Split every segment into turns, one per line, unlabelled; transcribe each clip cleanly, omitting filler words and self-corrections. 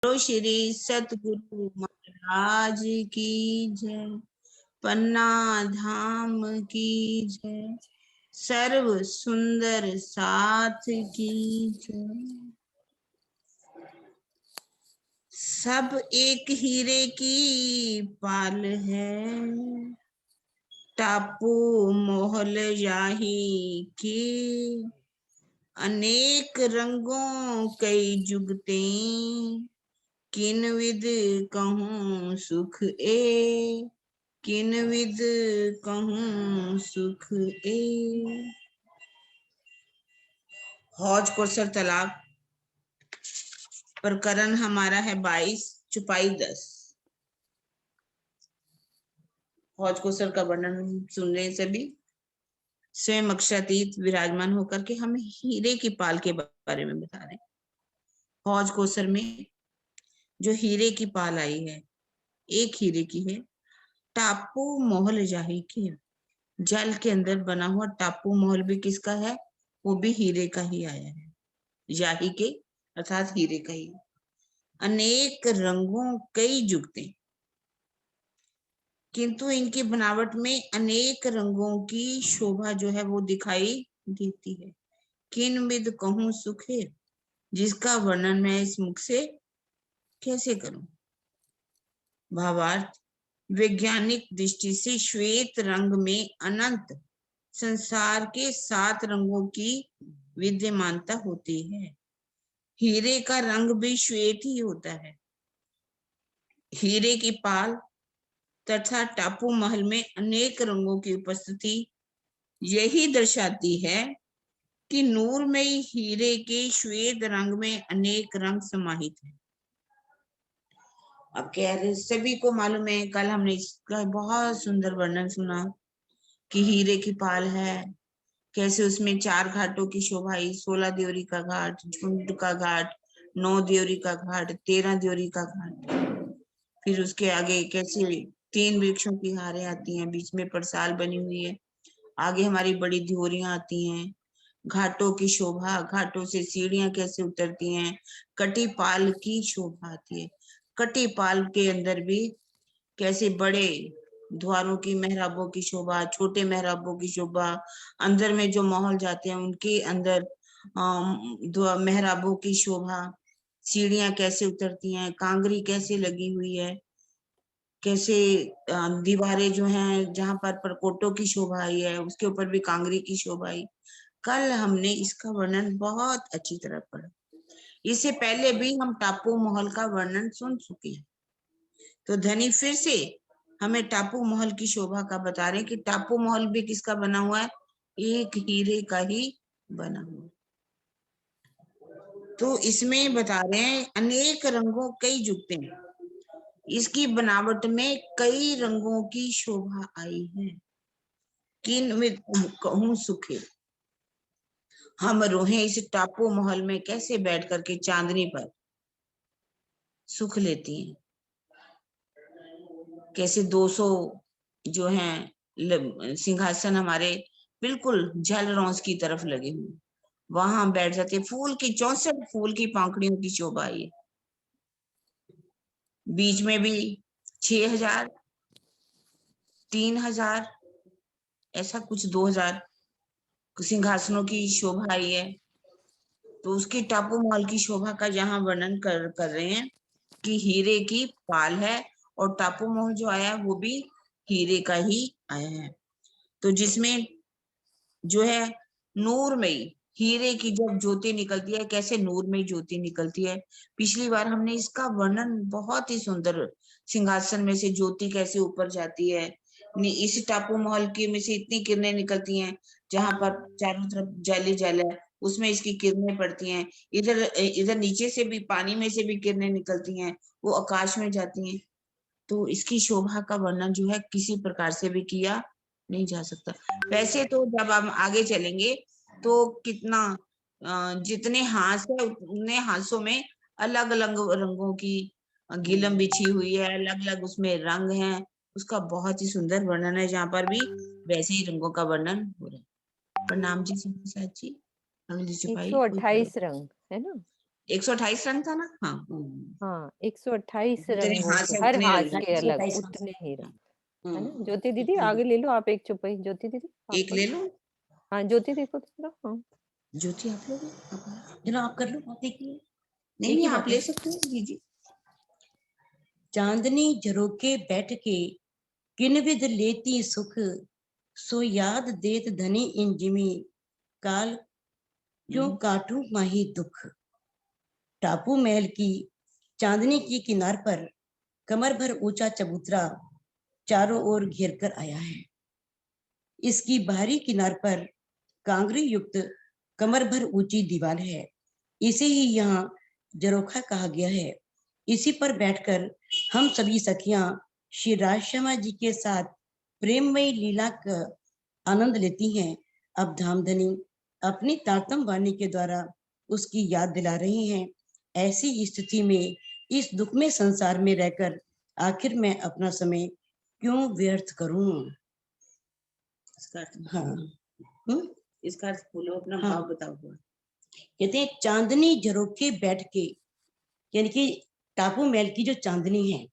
तो श्री सतगुरु महाराज की जय, पन्ना धाम की जय, सर्व सुंदर साथ की जय। सब एक हीरे की पाल है, टापू मोहल याही के, अनेक रंगों कई जुगते, किन विद कहूँ सुख ए, किन विद कहूँ सुख ए। हौज कोसर तालाब, प्रकरण हमारा है 22, चुपाई 10। हौज कोसर का वर्णन सुन रहे सभी। स्वयं अक्षरातीत विराजमान होकर के हमें हीरे की पाल के बारे में बता रहे हैं। हौज कोसर में जो हीरे की पाल आई है, एक हीरे की है। टापू महल जाही की, जल के अंदर बना हुआ टापू महल भी किसका है? वो भी हीरे का ही आया है, जाही के अर्थात हीरे का ही। अनेक रंगों कई जुगते, किंतु इनकी बनावट में अनेक रंगों की शोभा जो है वो दिखाई देती है। किन विद कहूं सुख है, जिसका वर्णन मैं इस मुख से कैसे करूं। भावार्थ, वैज्ञानिक दृष्टि से श्वेत रंग में अनंत संसार के 7 रंगों की विद्यमानता होती है। हीरे का रंग भी श्वेत ही होता है। हीरे की पाल तथा टापू महल में अनेक रंगों की उपस्थिति यही दर्शाती है कि नूरमयी हीरे के श्वेत रंग में अनेक रंग समाहित हैं। अब कह रहे सभी को मालूम है, कल हमने इसका बहुत सुंदर वर्णन सुना कि हीरे की पाल है, कैसे उसमें 4 घाटों की शोभा आई, 16 देवरी का घाट, झुंड का घाट, 9 देवरी का घाट, 13 देवरी का घाट। फिर उसके आगे कैसे 3 वृक्षों की हारें आती हैं, बीच में परसाल बनी हुई है, आगे हमारी बड़ी ध्योरियां आती हैं, घाटों की शोभा, घाटों से सीढ़ियां कैसे उतरती हैं, कटी पाल की शोभा आती है। कटी पाल के अंदर भी कैसे बड़े द्वारों की मेहराबों की शोभा, छोटे मेहराबों की शोभा, अंदर में जो महल जाते हैं उनके अंदर मेहराबों की शोभा, सीढ़ियां कैसे उतरती हैं, कांगरी कैसे लगी हुई है, कैसे दीवारें जो हैं जहां पर परकोटों की शोभा आई है उसके ऊपर भी कांगरी की शोभा आई। कल हमने इसका वर्णन बहुत अच्छी तरह पढ़ा। इससे पहले भी हम टापू महल का वर्णन सुन चुके हैं, तो धनी फिर से हमें टापू महल की शोभा का बता रहे हैं कि टापू महल भी किसका बना हुआ है? एक हीरे का ही बना हुआ। तो इसमें बता रहे हैं अनेक रंगों कई जुगते हैं, इसकी बनावट में कई रंगों की शोभा आई है। किन में कहूं सुखे, हम रोहे इस टापू महल में कैसे बैठ करके चांदनी पर सुख लेती हैं। कैसे 200 जो हैं सिंहासन हमारे बिल्कुल जल रौंस की तरफ लगे हुए, वहां बैठ जाते। फूल की 64 फूल की पंखुड़ियों की शोभा है। बीच में भी 6000, 3000, ऐसा कुछ 2000 सिंहासनों की शोभा आई है। तो उसकी टापू महल की शोभा का यहाँ वर्णन कर रहे हैं कि हीरे की पाल है, और टापू महल जो आया वो भी हीरे का ही आया है। तो जिसमें जो है नूरमयी हीरे की जब ज्योति निकलती है, कैसे नूरमयी ज्योति निकलती है, पिछली बार हमने इसका वर्णन बहुत ही सुंदर, सिंहासन में से ज्योति कैसे ऊपर जाती है, इस टापू महल की में से इतनी किरणें निकलती हैं, जहां पर चारों तरफ जल जल है उसमें इसकी किरणें पड़ती हैं, इधर इधर नीचे से भी पानी में से भी किरणें निकलती हैं, वो आकाश में जाती हैं। तो इसकी शोभा का वर्णन जो है किसी प्रकार से भी किया नहीं जा सकता। वैसे तो जब हम आगे चलेंगे तो कितना जितने हांस है उतने हांसों में अलग अलग रंगों की गिलम बिछी हुई है, अलग अलग उसमें रंग हैं, उसका बहुत ही सुंदर वर्णन है। जहाँ पर भी वैसे ही रंगों का वर्णन हो रहा है। प्रणाम जी साची, अगली चुपाई कोई
128 रंग है ना?
128 रंग था ना? हाँ।
हाँ, 128
जितने
रंगों
हाथ
के,
है
हर
उतने
हाथ
रंग
के अलग
128
उतने ही रंग, है ना?
हम्म,
ज्योति दीदी
उतने
आगे ले लो आप एक चुपई, ज्योति दीदी आप
एक ले
बोलो।
लो।
हाँ, ज्योति देखो थोड़ा, हाँ।
ज्योति आप लोगे?
चलो आप कर लो, आप देखिए।
नहीं
एक ही
नहीं, आप
बात
ले
है।
सकते हो, लीजिए।
चांदनी झरोके बैठ के किन विध लेती सुख, सो याद देत धनी इंजिमी, काल क्यों काटूं माही दुख। टापू महल की चांदनी की किनार पर कमर भर ऊंचा चबूतरा चारों ओर घेर कर आया है। इसकी बाहरी किनार पर कांगरी युक्त कमर भर ऊंची दीवार है। इसे ही यहाँ जरोखा कहा गया है। इसी पर बैठकर हम सभी सखियां श्री राजश्यामा जी के साथ प्रेममयी लीला का आनंद लेती हैं। अब धामधनी अपनी तारतम वाणी के द्वारा उसकी याद दिला रही हैं। ऐसी स्थिति में इस दुखमय संसार में रहकर आखिर मैं अपना समय क्यों व्यर्थ करूं।
इसका अर्थ
हाँ,
इसका अर्थ बोलो, अपना
हाँ।
भाव बताओ।
कहते हैं चांदनी झरोखे बैठ के, यानी कि टापू महल की जो चांदनी है,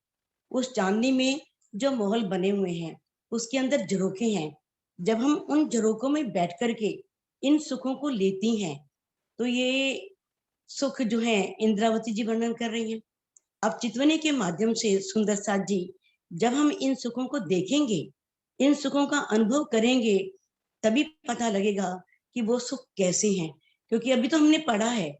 उस चांदनी में जो महल बने हुए हैं उसके अंदर झरोखे हैं। जब हम उन झरोकों में बैठ करके इन सुखों को लेती हैं तो ये सुख जो है इंद्रावती जी वर्णन कर रही हैं। अब चितवनी के माध्यम से सुंदर साथ जी जब हम इन सुखों को देखेंगे, इन सुखों का अनुभव करेंगे, तभी पता लगेगा कि वो सुख कैसे हैं। क्योंकि अभी तो हमने पढ़ा है,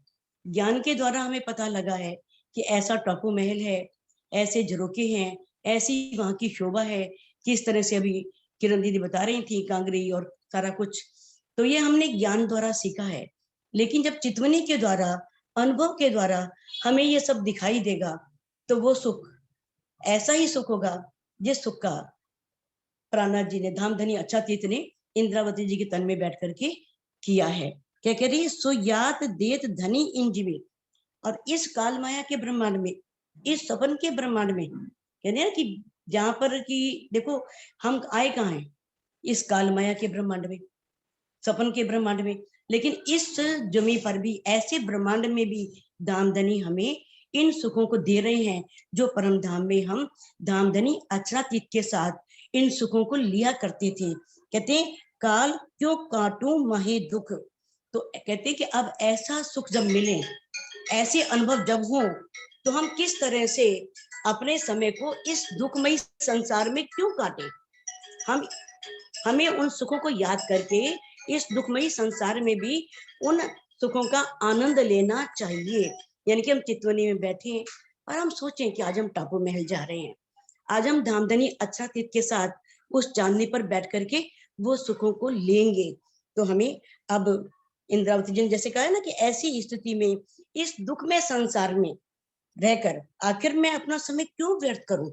ज्ञान के द्वारा हमें पता लगा है कि ऐसा टापू महल है, ऐसे झरोके हैं, ऐसी वहां की शोभा है। किस तरह से अभी किरण दीदी बता रही थी, कांगरी और सारा कुछ, तो ये हमने ज्ञान द्वारा सीखा है। लेकिन जब चितवनी के द्वारा, अनुभव के द्वारा हमें ये सब दिखाई देगा तो वो सुख ऐसा ही सुख होगा जिस सुख का प्राणनाथ जी ने, धामधनी अच्छा तीर्थ ने इंद्रावती जी के तन में बैठ करके किया है। क्या कह रही है? सो यात देत धनी इंजीवी। और इस काल माया के ब्रह्मांड में, इस सपन के ब्रह्मांड में, कहते हैं कि जहां पर कि देखो हम आए कहाँ हैं, इस काल माया के ब्रह्मांड में, सपन के ब्रह्मांड में। लेकिन इस जमी पर भी, ऐसे ब्रह्मांड में भी धामधनी हमें इन सुखों को दे रहे हैं जो परम धाम में हम धामधनी अक्षरातीत के साथ इन सुखों को लिया करते थे। कहते हैं काल क्यों काटूं माहे दुख। तो कहते हैं कि अब ऐसा सुख जब मिले, ऐसे अनुभव जब हो, तो हम किस तरह से अपने समय को इस दुखमयी संसार में क्यों काटे। हमें उन सुखों को याद करके इस दुखमयी संसार में भी उन सुखों का आनंद लेना चाहिए। यानी कि हम चितवनी में बैठे हैं और हम सोचें कि आज हम टापू महल जा रहे हैं, आज हम धामधनी अच्छा तीर्थ के साथ उस चांदनी पर बैठ करके वो सुखों को लेंगे। तो हमें अब इंद्रावती जी ने जैसे कहा है ना कि ऐसी स्थिति में, इस दुखमय संसार में रहकर आखिर मैं अपना समय क्यों व्यर्थ करूं।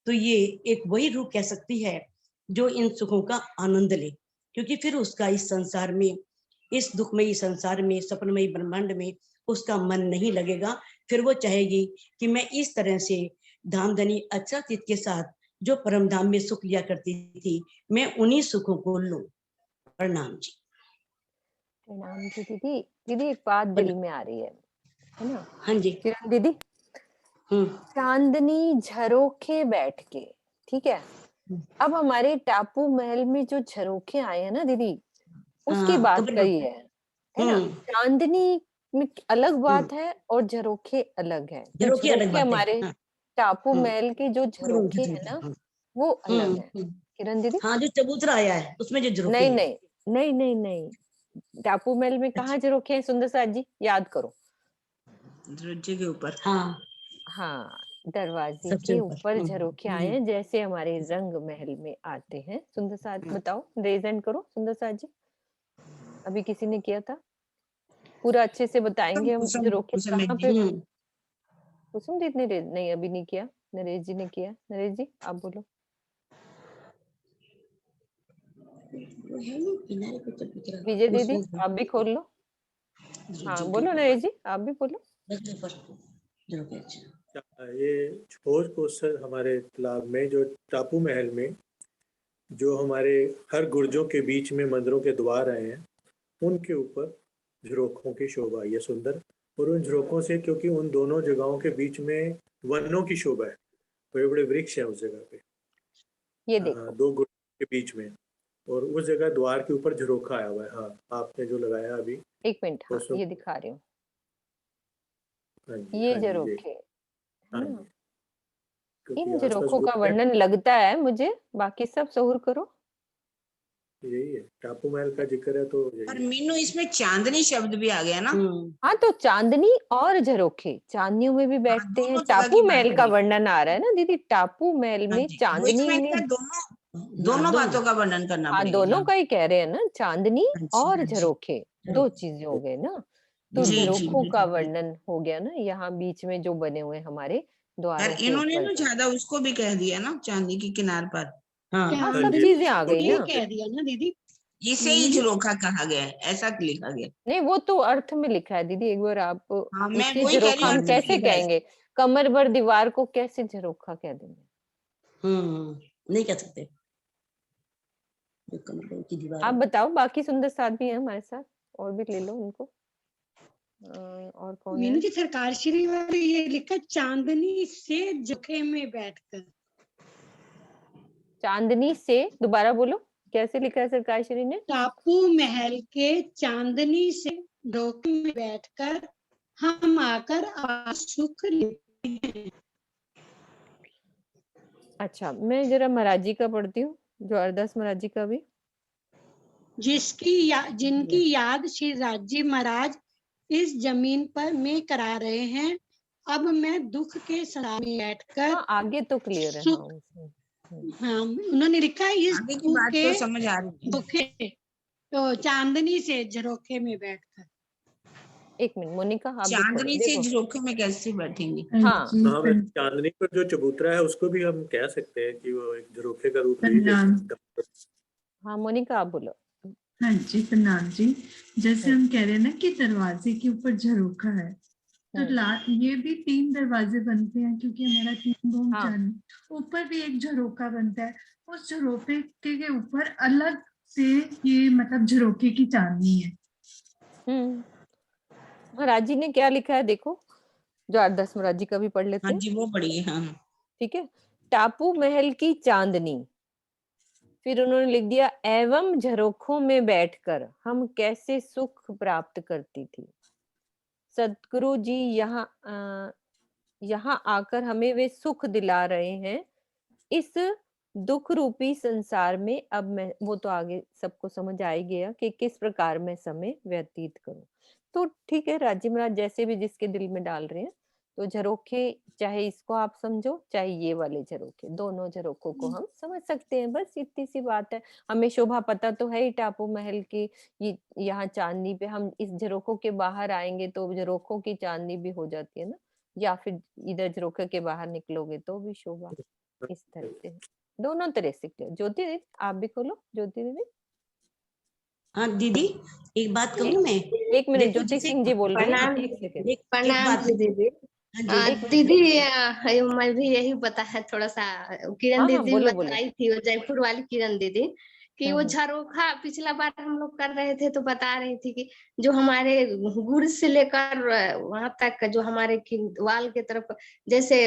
तो ये एक वही रूह कह सकती है जो इन सुखों का आनंद ले, क्योंकि फिर उसका इस संसार में, इस दुखमयी संसार में, सपनमयी ब्रह्मांड में उसका मन नहीं लगेगा। फिर वो चाहेगी कि मैं इस तरह से धामधनी अच्छा तीर्थ के साथ जो परम धाम में सुख लिया करती थी, मैं उन्हीं सुखों को लूं। प्रणाम जी।
प्रणाम जी दीदी। दीदी एक बात दिल में आ रही है ना?
हाँ जी।
किरण दीदी, चांदनी झरोखे बैठ के, ठीक है, अब हमारे टापू महल में जो झरोखे आए हैं ना दीदी, उसकी बात कही है ना? चांदनी में अलग बात है और झरोखे अलग है। तो
झरोखे अलग
झरोखे
बात है।
हमारे टापू
हाँ।
महल के जो झरोखे है ना, वो अलग है। किरण दीदी,
हाँ, जो चबूतरा आया है उसमें जो झरोखे
नहीं
हैं।
नहीं नहीं नहीं नहीं, टापू महल में कहाँ झरोखे हैं? सुंदर साथ जी याद करो।
दरवाजे के ऊपर।
हाँ,
हाँ, दरवाजे
सबसे
के
ऊपर।
ऊपर झरोखे आए हैं, जैसे हमारे रंग महल में आते हैं। सुंदर साथ बताओ, रेज हैंड करो सुंदर साथ जी। अभी किसी ने किया था? पूरा अच्छे से बताएंगे हम झरोखे
कुसुम
कहाँ पे।
जी।
कुसुम दीदी ने नहीं अभी नहीं किया, नरेश जी ने किया। नरेश जी आप बोलो। विजय दीदी आप भी खोल लो। हाँ बोलो नरेश जी, आप भी बोलो।
ये खोज क्वेश्चन हमारे तालाब में, जो टापू महल में जो हमारे हर गुर्जों के बीच में मंदिरों के द्वार आए हैं, उनके ऊपर झरोखों की शोभा, ये सुंदर और उन झरोकों से, क्योंकि उन दोनों जगहों के बीच में वनों की शोभा है, बड़े बड़े वृक्ष हैं उस जगह पे,
ये देखो,
दो गुर्जों के बीच में, और उस जगह द्वार के ऊपर झरोखा आया हुआ है। हाँ, आपने जो लगाया अभी,
एक मिनट, हाँ
उसमें,
ये दिखा रही हूँ,
हाँ जी,
ये
हाँ जी, ये,
झरोखे है
हाँ
ना।
जी, क्योंकि
इन
आसपास
झरोखों का
गुर्जर,
वर्णन लगता है मुझे, बाकी सब सहूर करो।
यही है, टापू महल का जिक्र है तो
पर
यही है।
मीनू इसमें चांदनी शब्द भी आ गया ना।
हाँ, तो चांदनी और झरोखे, चांदनियों में भी
हाँ,
बैठते हैं।
दोनों जगह
टापू
की बात
महल का
करी।
वर्णन आ रहा है ना दीदी, टापू महल
हाँ
में
जी, वही तो
चांदनी
मैंने
में।
कहा, दोनों बातों का वर्णन करना
हाँ,
पड़ेगा।
दोनों का ही कह रहे हैं ना, चांदनी
हाँ जी,
और
हाँ जी,
झरोखे, दो चीजें हो गए ना। तो
जी जी
झरोखों का
बिल्कुल।
वर्णन हो गया ना, यहाँ बीच में जो बने हुए हमारे
पर
द्वारों के
इन्होंने
ऊपर
ना
जो।
ज्यादा उसको भी कह दिया ना, चांदी की किनार पर।
हाँ,
हाँ,
हाँ
सब
जी,
चीजें आ
और
गई
ये
ना।
कह दिया ना दीदी।
इसे ही झरोखा कहा गया है, ऐसा लिखा गया।
नहीं, वो तो अर्थ में लिखा है दीदी, एक बार आप
हाँ, मैं
इसे
वही कह रही
झरोखा
हूँ,
हम
अर्थ में
कैसे
लिखा है।
कहेंगे? कमर भर दीवार को कैसे झरोखा कह देंगे?
नहीं कह सकते। जो कमर की दीवार
आप
है।
बताओ, बाकी सुंदर साथ भी है हमारे साथ, और भी ले लो उनको। और कौन है?
मीनू जी, सरकार श्री वाले ये लिखा, चांदनी से झरोखे में बैठकर।
चांदनी से, दोबारा बोलो, कैसे लिखा है सरकार श्री ने?
टापू महल के चांदनी से झरोखे में बैठकर हम आकर आज सुख लेते हैं।
अच्छा, मैं जरा महाराज जी का पढ़ती हूँ, जो अरदास महाराज जी का भी।
जिनकी याद श्री राजी महाराज इस जमीन पर में करा रहे हैं। अब मैं दुख के संसार में बैठकर
हाँ, आगे तो क्लियर है। हाँ,
सुख, हाँ उन्होंने लिखा है, इस
आगे की
दुख
बात
के
तो समझ आ रही है।
धोखे तो चांदनी से झरोखे में बैठकर।
एक मिनट मोनिका, आप भी पढ़ो,
चांदनी से
देखो।
झरोखे में कैसे बैठेंगे?
हाँ,
हाँ, वैसे चांदनी पर जो चबूतरा है उसको भी हम कह सकते हैं कि वो एक झरोखे का रूप ले लेता है।
हाँ मोनिका, आप बोलो।
हाँ जी, प्रणाम जी। जैसे हम कह रहे हैं ना कि दरवाजे के ऊपर झरोखा है, तो ये भी 3 दरवाजे बनते हैं, क्योंकि हमारा 3 भूम
हाँ।
चांदनी, ऊपर भी एक झरोखा बनता है। उस झरोखे के ऊपर अलग से ये मतलब झरोखे की चांदनी है।
महाराज जी ने क्या लिखा है देखो, जो अरदास महाराज जी का भी पढ़ लेते
हाँ
हैं।
जी, वो पढ़िए। हाँ,
ठीक है। टापू महल की चांदनी, फिर उन्होंने लिख दिया, एवं झरोखों में बैठकर हम कैसे सुख प्राप्त करती थी। सदगुरु जी यहाँ आकर हमें वे सुख दिला रहे हैं। इस दुख रूपी संसार में अब मैं, वो तो आगे सबको समझ आ ही गया कि किस प्रकार मैं समय व्यतीत करूं। तो ठीक है, राजी महाराज जैसे भी जिसके दिल में डाल रहे हैं। तो झरोखे, चाहे इसको आप समझो चाहे ये वाले झरोखे, दोनों झरोखों को हम समझ सकते हैं, बस इतनी सी बात है। हमें शोभा पता तो है ही टापू महल की। ये यहाँ चांदनी पे हम इस झरोखों के बाहर आएंगे तो झरोखों की चांदनी भी हो जाती है ना, या फिर इधर झरोखे के बाहर निकलोगे तो भी शोभा। इस तरह से दोनों तरह से क्लियर। ज्योति दीदी आप भी खोलो, ज्योति दीदी।
हाँ दीदी, एक बात कहूँ मैं।
एक मिनट,
देखो
ज्योति
जैसे
सिंह जी बोल रही हैं,
प्रणाम,
एक सेकंड।
एक
प्रणाम
बात
जी दीदी।
हाँ जी,
दीदी, मैं भी यही पता है थोड़ा सा, किरण
हाँ हाँ,
दीदी
बोलो बोलो।
बताई थी, वो जयपुर वाली किरण दीदी, कि वो झरोखा पिछला बार हम लोग कर रहे थे तो बता रही थी कि जो हमारे गुड़ से लेकर वहां तक जो हमारे वाल के तरफ जैसे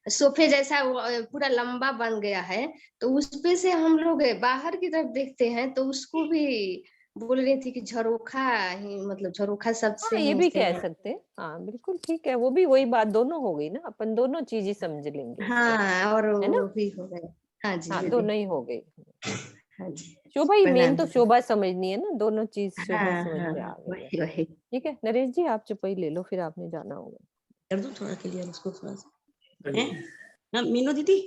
सोफे जैसा वो पूरा लंबा बन गया है, तो उस पे से हम लोग बाहर की तरफ देखते हैं तो उसको भी बोल रही थी कि झरोखा ही, मतलब झरोखा सबसे
हाँ, ये
ही
भी
से
कह सकते हैं। हाँ बिल्कुल ठीक है, वो भी वही बात दोनों हो गई ना, अपन दोनों चीज ही समझ लेंगे इसको,
हाँ, और
है ना।
वो भी हो गए। हाँ जी
हाँ,
दीदी।
दोनों ही हो गई।
हाँ जी,
शोभा ही मेन
प्रणाम
तो
दीदी।
शोभा समझनी है ना, दोनों चीज शोभा
हाँ
समझ
हाँ,
में आ गई है।
वही वही।
ठीक है नरेश जी, आप चुपई ले लो, फिर आपने जाना होगा।
कर दूं थोड़ा क्लियर उसको थोड़ा सा।
हाँ
है
जी,
ना मीनू दीदी?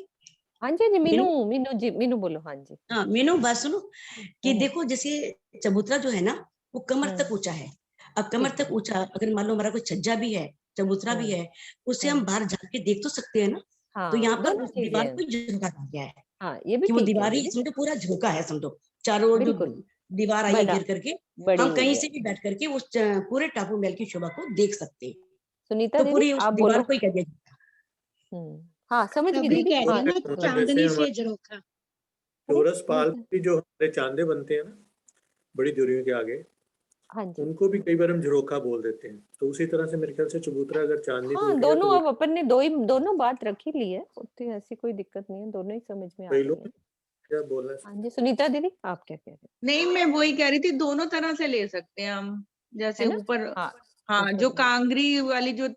हाँ जी, जी मीनू, मीनू जी, मीनू बोलो। हाँ जी।
हाँ मीनू, बात सुनो कि देखो जैसे चबूतरा जो है ना, वो कमर तक ऊंचा है। अब कमर
ठीक
तक ऊंचा, अगर मान लो हमारा कोई छज्जा भी है, चबूतरा भी है, उससे हम बाहर जाके देख तो सकते हैं ना। तो
हाँ,
यहाँ पर
दोनों
उस
चीजें
दीवार
हैं।
को झरोका कहा गया है
हाँ, ये भी
कि वो
ठीक है
दीवार ही
दीदी,
समझो पूरा झरोका है, समझो चारों ओर जो
बिल्कुल
दीवार आई है
बना
घेर करके,
बड़ी
हम
हुई
कहीं
है।
से भी बैठ करके उस पूरे टापू महल की शोभा को देख सकते हैं।
सुनीता
तो
दीदी
पूरी उस
आप
दीवार
बोलो।
को ही कह दिया।
हाँ समझ गई
तभी
दीदी।
कह
हाँ
रही ना,
मतलब जैसे
चांदनी से
हमारे
झरोखा।
चौरस पाल
अरे,
की जो हमारे चांदे बनते हैं ना, बड़ी दूरियों के आगे,
हाँ जी
उनको भी कई बार हम झरोखा बोल देते हैं। तो उसी तरह से मेरे ख्याल से चबूतरा अगर चांदनी
हाँ,
टूट गया
दोनों
तो
अब अपन ने दोनों बात रख ही ली है, उतनी ऐसी कोई दिक्कत नहीं है, दोनों ही समझ में आ
कई
रही
लोग
है।
क्या बोल रहे हैं।
हाँ जी, सुनीता दीदी आप क्या कह रहे
नहीं, मैं वही कह रही थी, दोनों तरह से ले सकते हैं हम, जैसे
है ना?
ऊपर,
हाँ,
हाँ,
ऊपर
जो
भी।
कांगरी वाली जो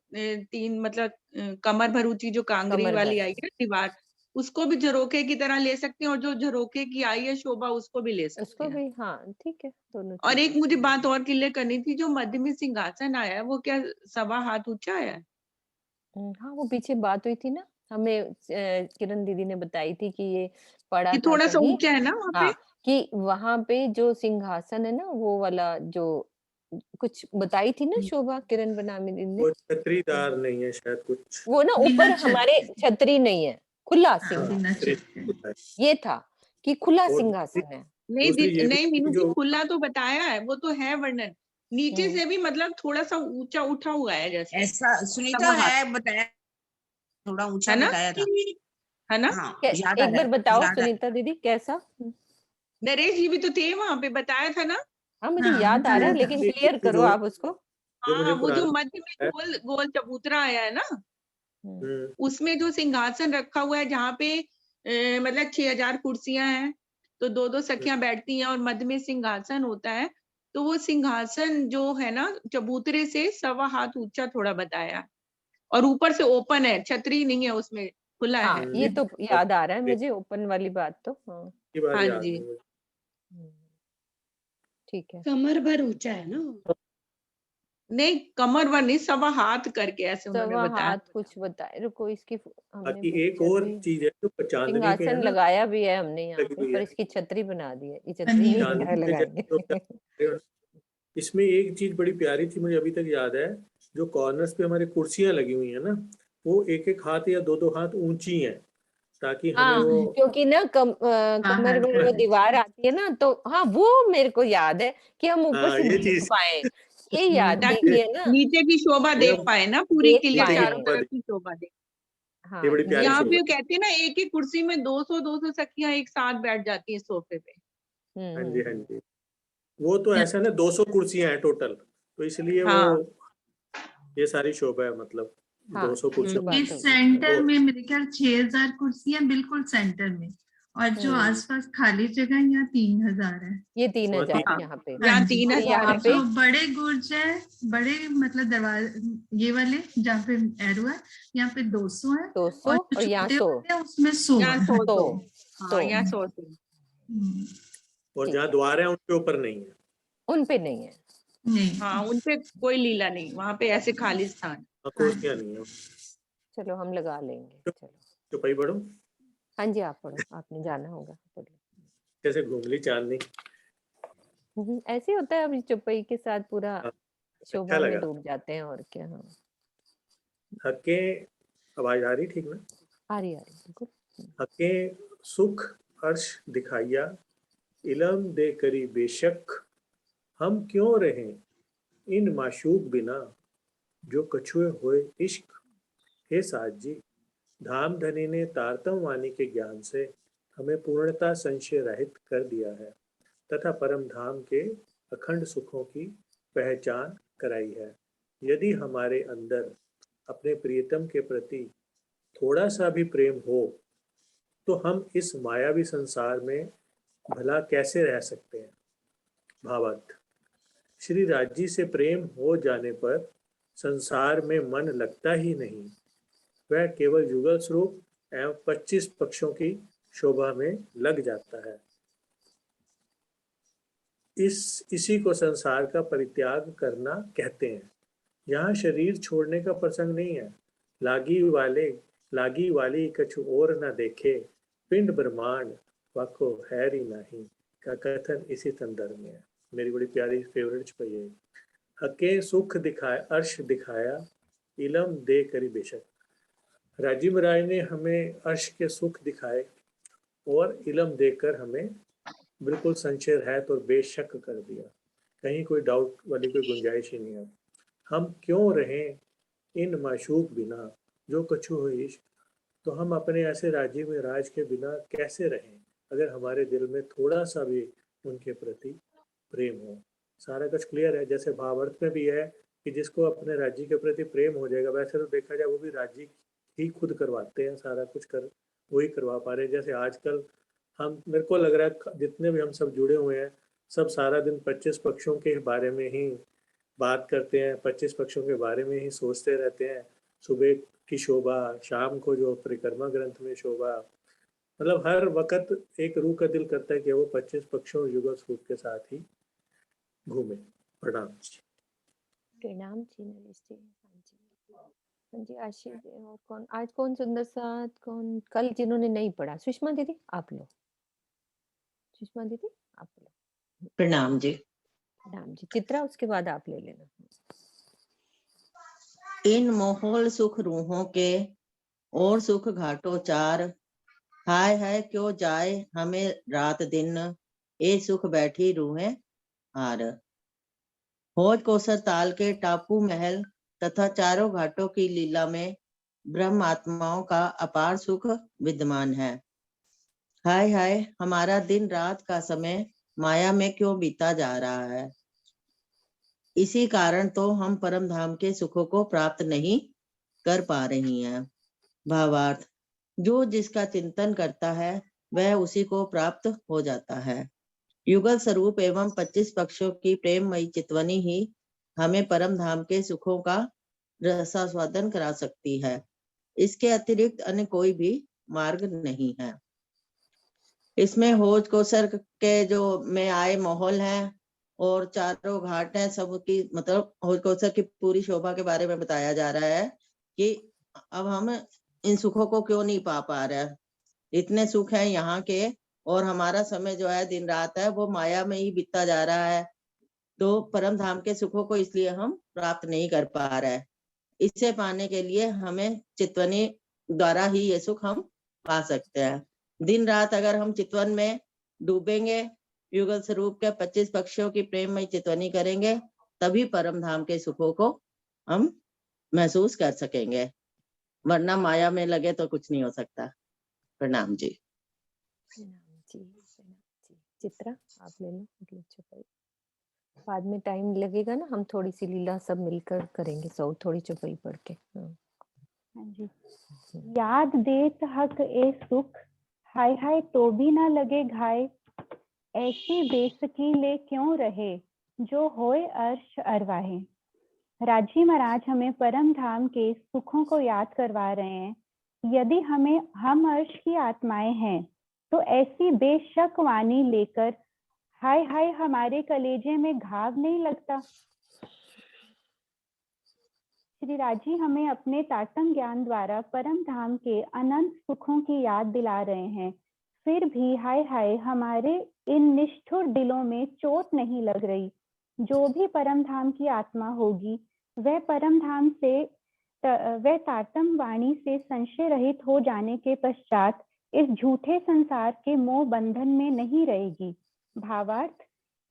3 मतलब कमर भर ऊंची जो कांगरी
कमर
वाली
भर।
आई है दीवार, उसको भी झरोखे की तरह ले सकते हैं, और जो झरोखे की आई है शोभा उसको भी ले सकते
उसको
हैं।
भी, हाँ ठीक है, दोनों
और एक
चीजें।
मुझे बात और क्लियर करनी थी, जो मध्य में सिंहासन आया है वो क्या 1.25 हाथ ऊंचा आया है?
हाँ, वो पीछे बात हुई थी ना, हमें किरण दीदी ने बताई थी कि ये पड़ा
ये
था
थोड़ा सा
कहीं।
ऊंचा है ना वहाँ पे?
हाँ, कि वहां पे जो सिंहासन है ना, वो वाला जो कुछ बताई थी ना शोभा, किरण बनामी दीदी ने,
वो छतरीदार नहीं है शायद कुछ।
वो ना
बिना
ऊपर हमारे
छत के।
छतरी नहीं है, खुला
हाँ,
सिंहासन,
बिना
छतरी
छत के।
होता है।
ये था कि खुला
और
सिंहासन है।
नहीं
दूसरी ये भी
नहीं मीनू जी,
जो
खुला तो बताया है, वो तो है वर्णन, नीचे
हम्म,
से भी मतलब थोड़ा सा ऊंचा उठा हुआ है जैसे
ऐसा सुनीता
1.25 हाथ,
है, बताया, थोड़ा ऊंचा
है ना?
बताया था।
है ना?
हाँ, याद आ
एक
रहा
बार
है,
बताओ
याद आ रहा
सुनीता दीदी कैसा।
नरेश जी भी तो थे वहां पे, बताया था ना?
हाँ मुझे
हाँ,
याद आ रहा है,
बताया था।
लेकिन क्लियर करो
जो
आप उसको।
जो मुझे
हाँ, वो जो
पुराना
मध्य में
है।
गोल गोल चबूतरा आया है ना,
हम्म,
उसमें जो सिंहासन रखा हुआ है, जहाँ पे मतलब 6000 कुर्सियां हैं, तो 2-2 सखियां बैठती हैं और मध्य में सिंहासन होता है, तो वो सिंहासन जो है ना, चबूतरे से 1.25 हाथ ऊंचा थोड़ा बताया, और ऊपर से ओपन है, छतरी नहीं है उसमें, खुला
हाँ
है।
ये तो याद आ रहा है
एक
मुझे, ओपन वाली बात तो। हाँ
की बार
हाँ
याद
जी,
नहीं मुझे।
हम्म, ठीक है।
कमर भर ऊंचा है ना।
नहीं कमर वर नहीं, 1.25 हाथ करके ऐसे उन्होंने
1.25
बताया।
हाथ कुछ बताए, रुको इसकी हमने
बाकी एक
पिक्चर
और
भी,
चीज है जो चांदनी पे है
सिंहासन
ना,
लगाया भी है हमने यहाँ
लगी
पे,
हुई
पर
है।
इसकी छतरी बना दी है, ये छतरी
बनी
नहीं
हुई
दोबारा
है।
चांदनी पे
लगाएंगे।
इसमें एक चीज बड़ी प्यारी थी, मुझे अभी तक याद है। जो कॉर्नर्स पे हमारी कुर्सियां लगी हुई है ना, वो 1-1 हाथ या 2-2 हाथ ऊंची हैं, ताकि हमें
हाँ,
वो
क्योंकि ना कमर
बाहर
में वो दीवार आती है ना, तो हाँ वो मेरे को याद है कि हम ऊपर
हाँ
से
ये
देख
चीज
पाए, ये याद थी
ताकि
कि है ना,
नीचे की शोभा
ये
देख
हम
पाए ना, पूरी
देख
क्लियर
नीचे की
पाए।
चारों
शोभा
तरफ की शोभा देख।
ये
हाँ
बड़ी प्यारी
यहाँ
शोभा
पे
थी।
कहते हैं ना, एक ही कुर्सी में 200-200 सखियां एक साथ बैठ जाती है सोफे पे।
हम्म
हाँ
हम्म
जी, हाँ
हम्म,
जी। वो तो
जब
ऐसा ना 200 कुर्सियां हैं टोटल, तो इसलिए वो
हाँ,
ये सारी शोभा है, मतलब
हाँ
200
ये
कुर्सियों
बात
इस
होगी।
सेंटर
वो
में मेरे ख्याल 6000 कुर्सियां बिल्कुल सेंटर में, और जो
हम्म,
आसपास खाली जगह है, यहाँ 3000 है।
ये
वहाँ
3000
हाँ,
यहाँ पे,
हाँ
यहाँ
जी।
3000
यहाँ
और
पे
जो बड़े गुर्ज है, बड़े मतलब दरवाजे, ये वाले जहाँ पे एरो है, यहाँ पे 200 है,
200
और जो
और यहाँ
छोटे
100,
वाले हैं उसमें 100
यहाँ
है।
100
100
हाँ,
100
यहाँ 100
हम्म,
और
ठीक
जहाँ
है,
द्वार है उनके ऊपर नहीं है।
उन पे नहीं है।
नहीं।
हाँ, उनपे कोई लीला नहीं, वहां पे ऐसे खाली स्थान।
वहाँ
हाँ
कुर्सियां नहीं है।
चलो हम लगा लेंगे,
चुप
चलो।
चुपाई पढ़ो।
हाँ जी आप पढ़ो, आपने जाना होगा पढ़ो।
कैसे घूम ली चांदनी।
ऐसे ही होता है, अभी चुपई के साथ पूरा
हाँ, अच्छा
शोभा में
लगा।
डूब जाते हैं, और क्या। हाँ
हके आवाज आ रही ठीक ना।
आ रही बिल्कुल।
हके सुख अर्श दिखाइया, इलम दे करी बेशक, हम क्यों रहें इन माशूक बिना, जो कछुए हुए इश्क। हे साज जी, धाम धनी ने तारतम वाणी के ज्ञान से हमें पूर्णता संशय रहित कर दिया है, तथा परम धाम के अखंड सुखों की पहचान कराई है। यदि हमारे अंदर अपने प्रियतम के प्रति थोड़ा सा भी प्रेम हो, तो हम इस मायावी संसार में भला कैसे रह सकते हैं। भावार्थ, श्री राज्य से प्रेम हो जाने पर संसार में मन लगता ही नहीं, वह केवल युगल स्वरूप एवं 25 पक्षों की शोभा में लग जाता है। इसी को संसार का परित्याग करना कहते हैं। यहाँ शरीर छोड़ने का प्रसंग नहीं है। लागी वाली कछु और न देखे, पिंड ब्रह्मांड वाको हैरी नहीं, का कथन इसी संदर्भ में है। मेरी बड़ी प्यारी फेवरेट छपई है। हके सुख दिखाया अर्श दिखाया, इलम दे करी बेशक। राजीव राय ने हमें अर्श के सुख दिखाए और इलम देकर हमें बिल्कुल संशय रहित और बेशक कर दिया। कहीं कोई डाउट वाली कोई गुंजाइश ही नहीं है। हम क्यों रहें इन माशूक बिना, जो कछु हो इश्क। तो हम अपने ऐसे राज्य में राज के बिना कैसे रहें, अगर हमारे दिल में थोड़ा सा भी उनके प्रति प्रेम हो। सारा कुछ क्लियर है। जैसे भावार्थ में भी है कि जिसको अपने राज्य के प्रति प्रेम हो जाएगा, वैसे तो देखा जाए वो भी राज्य ही खुद करवाते हैं, सारा कुछ कर वही करवा पा रहे हैं। जैसे आजकल हम, मेरे को लग रहा है जितने भी हम सब जुड़े हुए हैं, सब सारा दिन 25 पक्षों के बारे में ही बात करते हैं, 25 पक्षों के बारे में ही सोचते रहते हैं। सुबह की शोभा, शाम को जो परिक्रमा ग्रंथ में शोभा, मतलब हर वक्त एक रूह का दिल करता है कि वो 25 पक्षों युगल स्वरूप के साथ ही घूमे। प्रणाम जी।
प्रणाम जी, नरेश जी। हाँ जी आशीष जी। और कौन आज, कौन सुंदर साथ, कौन कल जिन्होंने नहीं पढ़ा? सुषमा दीदी आप लो, सुषमा दीदी आप लो।
प्रणाम जी।
प्रणाम जी। चित्रा उसके बाद आप ले लेना।
इन मोहल सुख रूहों के और सुख घाटो चार, हाय हाय क्यों जाए हमें रात दिन, ए सुख बैठी रूहें हार। होज कोसर ताल के टापू महल तथा चारों घाटों की लीला में ब्रह्म आत्माओं का अपार सुख विद्यमान है। हाय हाय हमारा दिन रात का समय माया में क्यों बीता जा रहा है। इसी कारण तो हम परम धाम के सुखों को प्राप्त नहीं कर पा रही हैं। भावार्थ, जो जिसका चिंतन करता है वह उसी को प्राप्त हो जाता है। युगल स्वरूप एवं 25 पक्षों की प्रेममयी चितवनी ही हमें परम धाम के सुखों का रसास्वादन करा सकती है। इसके अतिरिक्त अन्य कोई भी मार्ग नहीं है। इसमें होज कोसर के जो में आए माहौल हैं और चारों घाट हैं, सबकी मतलब होज कोसर की पूरी शोभा के बारे में बताया जा रहा है कि अब हम इन सुखों को क्यों नहीं पा रहे हैं। इतने सुख हैं यहाँ के और हमारा समय जो है दिन रात है वो माया में ही बीतता जा रहा है। तो परम धाम के सुखों को इसलिए हम प्राप्त नहीं कर पा रहे हैं। इसे पाने के लिए हमें चितवनी द्वारा ही ये सुख हम पा सकते हैं। दिन रात अगर हम चितवन में डूबेंगे, युगल स्वरूप के 25 पक्षियों की प्रेममय चितवनी करेंगे, तभी परम धाम के सुखों को हम महसूस कर सकेंगे, वरना माया में लगे तो कुछ नहीं हो सकता। प्रणाम जी।
प्रणाम जी, प्रणाम जी। चित्रा आप ले लो अगली चौपाई। बाद में टाइम लगेगा ना, हम थोड़ी सी लीला सब मिलकर करेंगे, सब थोड़ी चौपाई पढ़ के।
हाँ जी। याद देत हक ए सुख, हाय हाय तो भी ना लगे घाय, ऐसी बेसकी ले क्यों रहे, जो होए अर्श अरवाहे। राजी महाराज हमें परम धाम के सुखों को याद करवा रहे हैं। यदि हम अर्श की आत्माएं हैं तो ऐसी बेशक वाणी लेकर हाय हाय हमारे कलेजे में घाव नहीं लगता। श्री राजी हमें अपने तारतम ज्ञान द्वारा परम धाम के अनंत सुखों की याद दिला रहे हैं। फिर भी हाय हाय हमारे इन निष्ठुर दिलों में चोट नहीं लग रही। जो भी परम धाम की आत्मा होगी वह परम धाम से वह तारतम वाणी से संशय रहित हो जाने के पश्चात इस झूठे संसार के मोह बंधन में नहीं रहेगी। भावार्थ,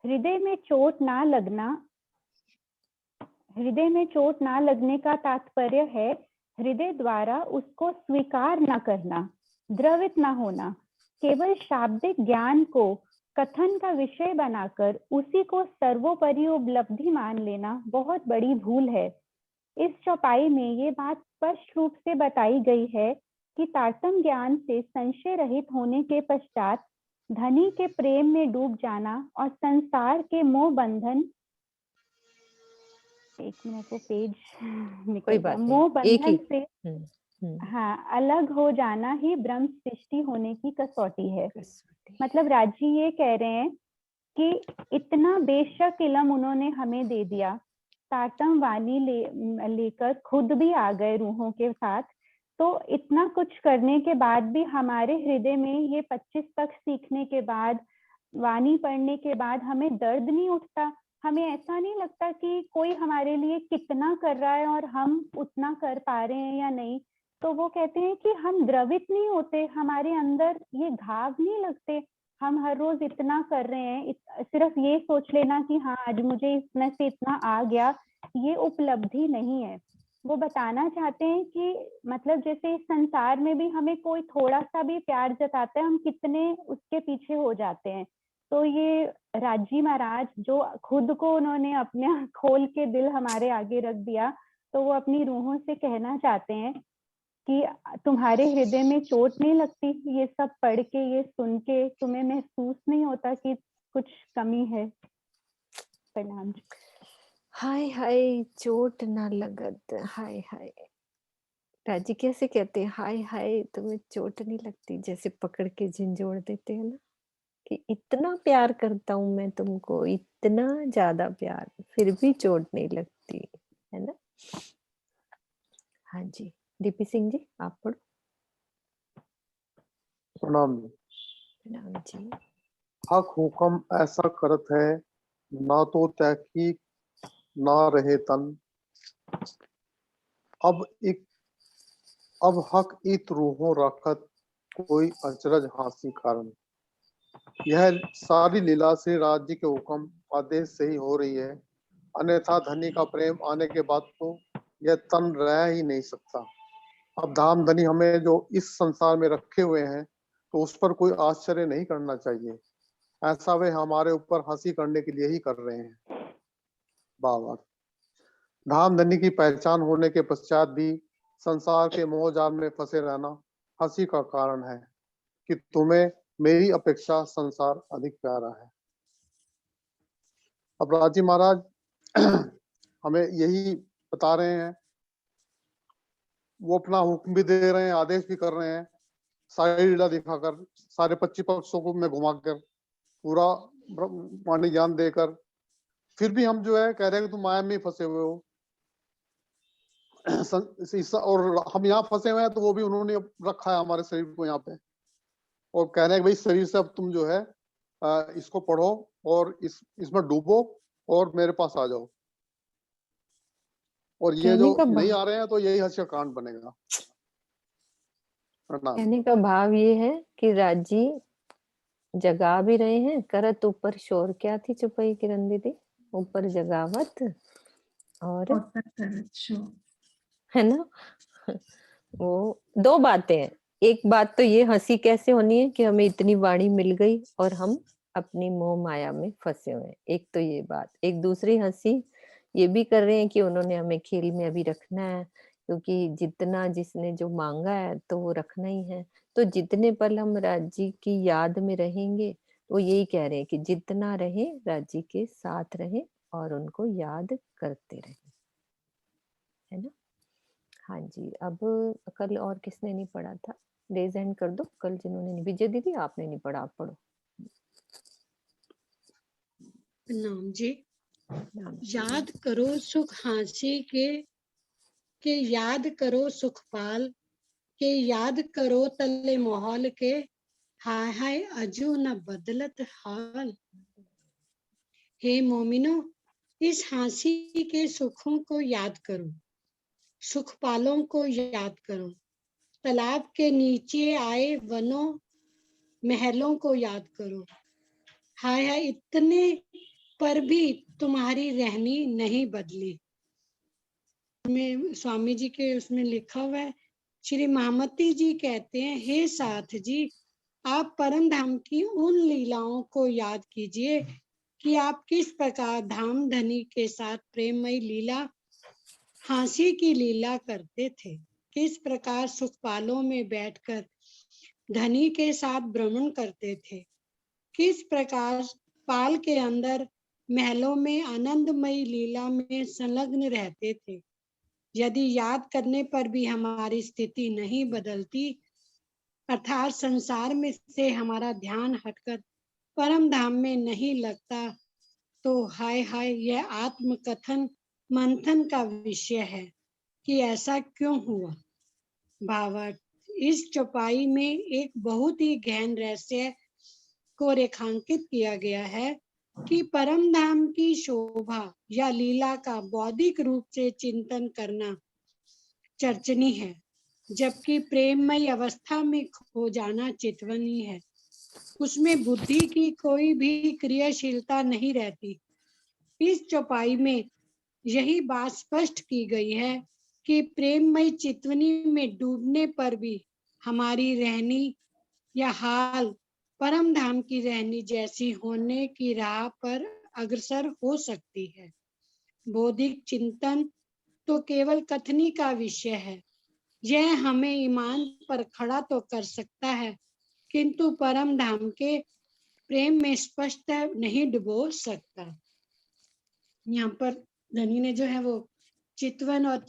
हृदय में चोट ना लगने का तात्पर्य है हृदय द्वारा उसको स्वीकार न करना, द्रवित न होना। केवल शाब्दिक ज्ञान को कथन का विषय बनाकर उसी को सर्वोपरि उपलब्धि मान लेना बहुत बड़ी भूल है। इस चौपाई में ये बात स्पष्ट रूप से बताई गई है कि तारतम ज्ञान से संशय रहित होने के पश्चात धनी के प्रेम में डूब जाना और संसार के मोह बंधन, एक मिनट वो पेज निकल गया, मोह बंधन से अलग हो जाना ही ब्रह्म सृष्टि होने की कसौटी है। मतलब राजी ये कह रहे हैं कि इतना बेशक इल्म उन्होंने हमें दे दिया, तारतम वाणी लेकर खुद भी आ गए रूहों के साथ, तो इतना कुछ करने के बाद भी हमारे हृदय में ये 25 तक सीखने के बाद, वाणी पढ़ने के बाद हमें दर्द नहीं उठता। हमें ऐसा नहीं लगता कि कोई हमारे लिए कितना कर रहा है और हम उतना कर पा रहे हैं या नहीं। तो वो कहते हैं कि हम द्रवित नहीं होते, हमारे अंदर ये घाव नहीं लगते। हम हर रोज इतना कर रहे हैं, सिर्फ ये सोच लेना कि हाँ आज मुझे इसमें से इतना आ गया, ये उपलब्धि नहीं है। वो बताना चाहते हैं कि मतलब जैसे इस संसार में भी हमें कोई थोड़ा सा भी प्यार जताता है, हम कितने उसके पीछे हो जाते हैं। तो ये राजी महाराज जो खुद को उन्होंने अपने खोल के दिल हमारे आगे रख दिया, तो वो अपनी रूहों से कहना चाहते हैं कि तुम्हारे हृदय में चोट नहीं लगती? ये सब पढ़ के, ये सुन के तुम्हें महसूस नहीं होता कि कुछ कमी है? प्रणाम जी।
हाय हाय चोट ना लगत, हाय हाय। राजी कैसे कहते हैं हाय हाय तुम्हें चोट नहीं लगती? जैसे पकड़ के झंझोड़ देते हैं ना, कि इतना प्यार करता हूं मैं तुमको, इतना ज्यादा प्यार, फिर भी चोट नहीं लगती, है ना? हाँ जी, डीपी सिंह जी आप पढ़ो।
प्रणाम।
प्रणाम जी।
हक हुक्म ऐसा करत है, ना तो तहकीक ना रहे तन। अब हक इत रूहों रखत, कोई अचरज हासी कारण। यह सारी लीला श्री राज्य के हुक्म आदेश से ही हो रही है, अन्यथा धनी का प्रेम आने के बाद तो यह तन रह ही नहीं सकता। अब धाम धनी हमें जो इस संसार में रखे हुए हैं, तो उस पर कोई आश्चर्य नहीं करना चाहिए। ऐसा वे हमारे ऊपर हंसी करने के लिए ही कर रहे हैं। बाबा धाम धनी की पहचान होने के पश्चात भी संसार के मोहजाल में फंसे रहना हंसी का कारण है कि तुम्हें मेरी अपेक्षा संसार अधिक प्यारा है। अब राजी महाराज हमें यही बता रहे हैं, वो अपना हुक्म भी दे रहे हैं, आदेश भी कर रहे हैं, सारी लीला दिखाकर, सारे 25 पक्षों को में घुमाकर, पूरा वाणी ज्ञान देकर, फिर भी हम जो है कह रहे हैं कि तुम माया में फंसे हुए हो। और हम यहाँ फंसे हुए हैं तो वो भी उन्होंने रखा है हमारे शरीर को यहाँ पे, और कह रहे हैं कि भाई शरीर से अब तुम जो है इसको पढ़ो और इसमें डूबो और मेरे पास आ जाओ। और ये जो नहीं आ रहे हैं तो यही हंस का कांड बनेगा।
कहने का भाव ये है कि राजी जगा भी रहे हैं, करत ऊपर शोर क्या थी चुपई किरण दीदी? ऊपर जगावत और है ना। वो दो बातें हैं। एक बात तो ये हंसी कैसे होनी है कि हमें इतनी वाणी मिल गई और हम अपनी मोह माया में फंसे हुए हैं, एक तो ये बात। एक दूसरी हंसी ये भी कर रहे हैं कि उन्होंने हमें खेल में अभी रखना है, क्योंकि जितना जिसने जो मांगा है तो वो रखना ही है। तो जितने पल हम राजी की याद में रहेंगे, वो यही कह रहे हैं कि जितना रहे राजी के साथ रहे और उनको याद करते रहे, है ना। हाँ जी, अब कल और किसने नहीं पढ़ा था? रेज हैंड कर दो। कल जिन्होंने नहीं, विजय दीदी आपने नहीं पढ़ा, आप पढ़ो।
नाम जी। याद करो सुख हांसी के याद करो सुख पाल के, याद करो तले माहौल के, हाय हाय अजू न बदलत हाल। हे मोमिनो, इस हांसी के सुखों को याद करो, सुख पालों को याद करो, तालाब के नीचे आए वनों महलों को याद करो। हाय हाय इतने पर भी तुम्हारी रहनी नहीं बदली। में स्वामी जी के उसमें लिखा हुआ है, श्री महामती जी कहते हैं, हे साथ जी, आप परम धाम की उन लीलाओं को याद कीजिए कि आप किस प्रकार धाम धनी के साथ प्रेममयी लीला, हांसी की लीला करते थे, किस प्रकार सुखपालों में बैठकर धनी के साथ भ्रमण करते थे, किस प्रकार पाल के अंदर महलों में आनंदमयी लीला में संलग्न रहते थे। यदि याद करने पर भी हमारी स्थिति नहीं बदलती, अर्थात संसार में से हमारा ध्यान हटकर परम धाम में नहीं लगता, तो हाय हाय यह आत्मकथन मंथन का विषय है कि ऐसा क्यों हुआ। भावार्थ, इस चौपाई में एक बहुत ही गहन रहस्य को रेखांकित किया गया है कि परम धाम की शोभा या लीला का बौद्धिक रूप से चिंतन करना चर्चनीय है, जबकि प्रेममय अवस्था में खो जाना चितवनीय है। उसमें बुद्धि की कोई भी क्रियाशीलता नहीं रहती। इस चौपाई में यही बात स्पष्ट की गई है कि प्रेममय चितवनी में डूबने पर भी हमारी रहनी या हाल परम धाम की रहनी जैसी होने की राह पर अग्रसर हो सकती है। बौद्धिक चिंतन तो केवल कथनी का विषय है, यह हमें ईमान पर खड़ा तो कर सकता है, किंतु परम धाम के प्रेम में स्पष्ट नहीं डुबो सकता। यहाँ पर धनी ने जो है वो चितवन और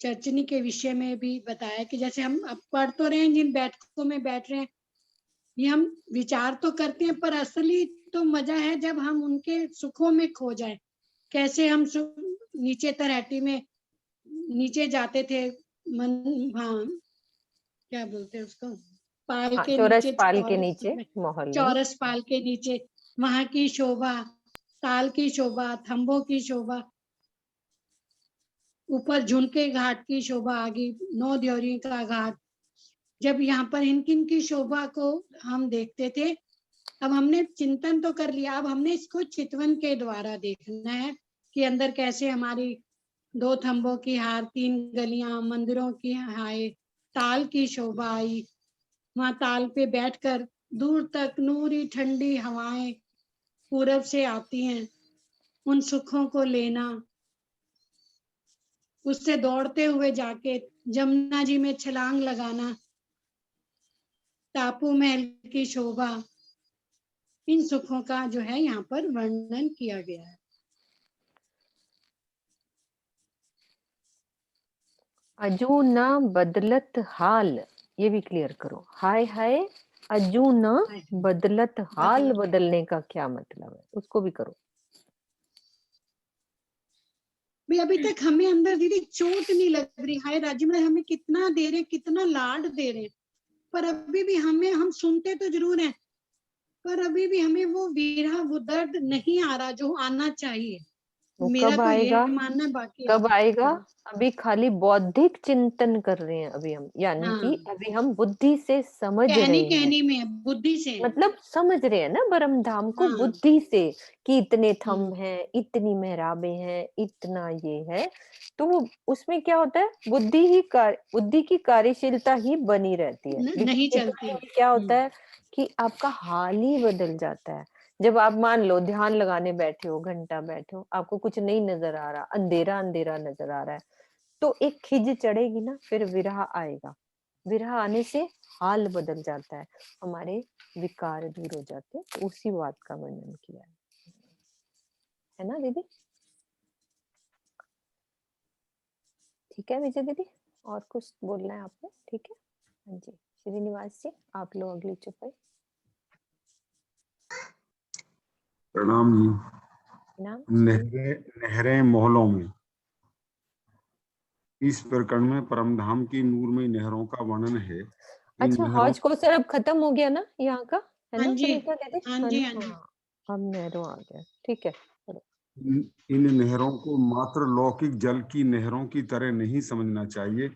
चर्चनी के विषय में भी बताया कि जैसे हम अब पढ़ तो रहे हैं, जिन बैठकों में बैठ रहे हैं, ये हम विचार तो करते हैं, पर असली तो मजा है जब हम उनके सुखों में खो जाए। कैसे हम नीचे तलहटी में नीचे जाते थे, हाँ क्या बोलते हैं उसको, पाल के नीचे,
पाल के नीचे महल,
चौरस पाल के नीचे, वहां की शोभा, ताल की शोभा, थंबों की शोभा, ऊपर झुनके घाट की शोभा आ गई, नौ द्योरी का घाट। जब यहाँ पर इनकिन की शोभा को हम देखते थे, अब हमने चिंतन तो कर लिया, अब हमने इसको चितवन के द्वारा देखना है कि अंदर कैसे हमारी 2 थंबों की हार, 3 गलियां, मंदिरों की हाय, ताल की शोभा आई। वहां ताल पे बैठकर दूर तक नूरी ठंडी हवाएं पूरब से आती हैं, उन सुखों को लेना, उससे दौड़ते हुए जाके जमुना जी में छलांग लगाना, टापू महल की शोभा, इन सुखों का जो है यहाँ पर वर्णन किया गया है।
अजू न बदलत हाल, ये भी क्लियर करो। हाय हाय अजू न बदलत हाल, बदलने का क्या मतलब है, उसको भी करो।
भाई अभी तक हमें अंदर दीदी चोट नहीं लग रही, हाय राज्य में हमें कितना दे रहे, कितना लाड दे रहे, पर अभी भी हमें, हम सुनते तो जरूर हैं, पर अभी भी हमें वो वीरा, वो दर्द नहीं आ रहा जो आना चाहिए।
वो
मेरा
कब
तो
आएगा,
ये मानना बाकी
कब आएगा? अभी खाली बौद्धिक चिंतन कर रहे हैं अभी हम, यानी कि अभी हम बुद्धि से समझ रहे हैं,
कहनी में बुद्धि से,
मतलब समझ रहे हैं ना परम धाम को बुद्धि से, कि इतने थंब हैं, इतनी मेहराबें हैं, इतना ये है। तो वो उसमें क्या होता है, बुद्धि की कार्यशीलता ही बनी रहती है,
नहीं चलती।
क्या होता है कि आपका हाल ही बदल जाता है। जब आप मान लो ध्यान लगाने बैठे हो, घंटा बैठे हो, आपको कुछ नहीं नजर आ रहा, अंधेरा अंधेरा नजर आ रहा है, तो एक खिज चढ़ेगी ना, फिर विरह आएगा। विरह आने से हाल बदल जाता है, हमारे विकार दूर हो जाते हैं। तो उसी बात का वर्णन किया है ना दीदी? ठीक है विजय दीदी, और कुछ बोलना है आपको? ठीक है, हाँ जी श्रीनिवास जी, आप लोग अगली चुप है।
प्रणाम जी। नहरें मोहल्लों में, इस प्रकरण में परमधाम की नूरमयी नहरों का वर्णन है।
अच्छा, हौज कौसर अब खत्म हो गया ना यहाँ का, है ना सुनीता दीदी?
हाँ जी, हाँ जी।
अब नहरों आ गया, ठीक है।
इन नहरों को मात्र लौकिक जल की नहरों की तरह नहीं समझना चाहिए,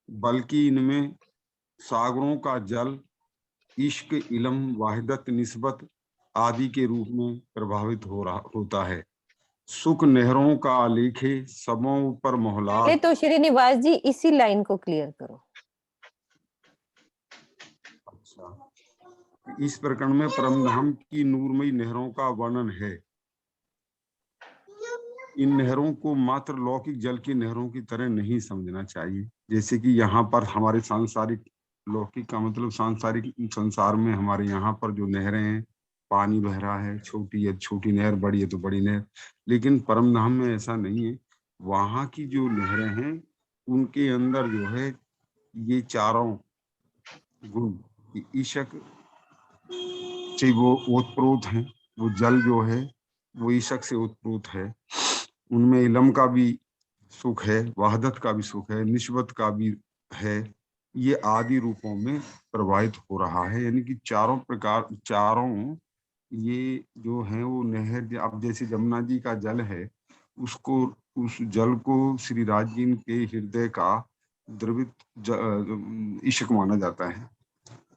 बल्कि इनमें सागरों का जल, इश्क, इल्म, वाहिदत, निस्बत आदि के रूप में प्रभावित होता है। सुख नहरों का आलेखे, सबों ऊपर मोहलात।
तो श्रीनिवास जी इसी लाइन को क्लियर करो।
अच्छा, इस प्रकरण में परमधाम की नूरमयी नहरों का वर्णन है। इन नहरों को मात्र लौकिक जल की नहरों की तरह नहीं समझना चाहिए, जैसे कि यहाँ पर हमारे सांसारिक, लौकिक का मतलब सांसारिक संसार में हमारे यहाँ पर जो नहरें हैं, पानी बह रहा है, छोटी है छोटी नहर, बड़ी है तो बड़ी नहर, लेकिन परमधाम में ऐसा नहीं है। वहाँ की जो नहरें हैं उनके अंदर जो है ये चारों गुण, ईशक से वो ओतप्रोत हैं, वो जल जो है वो ईशक से ओतप्रोत है, उनमें इलम का भी सुख है, वहदत का भी सुख है, निस्बत का भी है, ये आदि रूपों में प्रवाहित हो रहा है। यानी कि चारों ये जो है वो नहर, अब जैसे जमुना जी का जल है, उसको, उस जल को श्री राज जी के हृदय का द्रवित इश्क माना जाता है।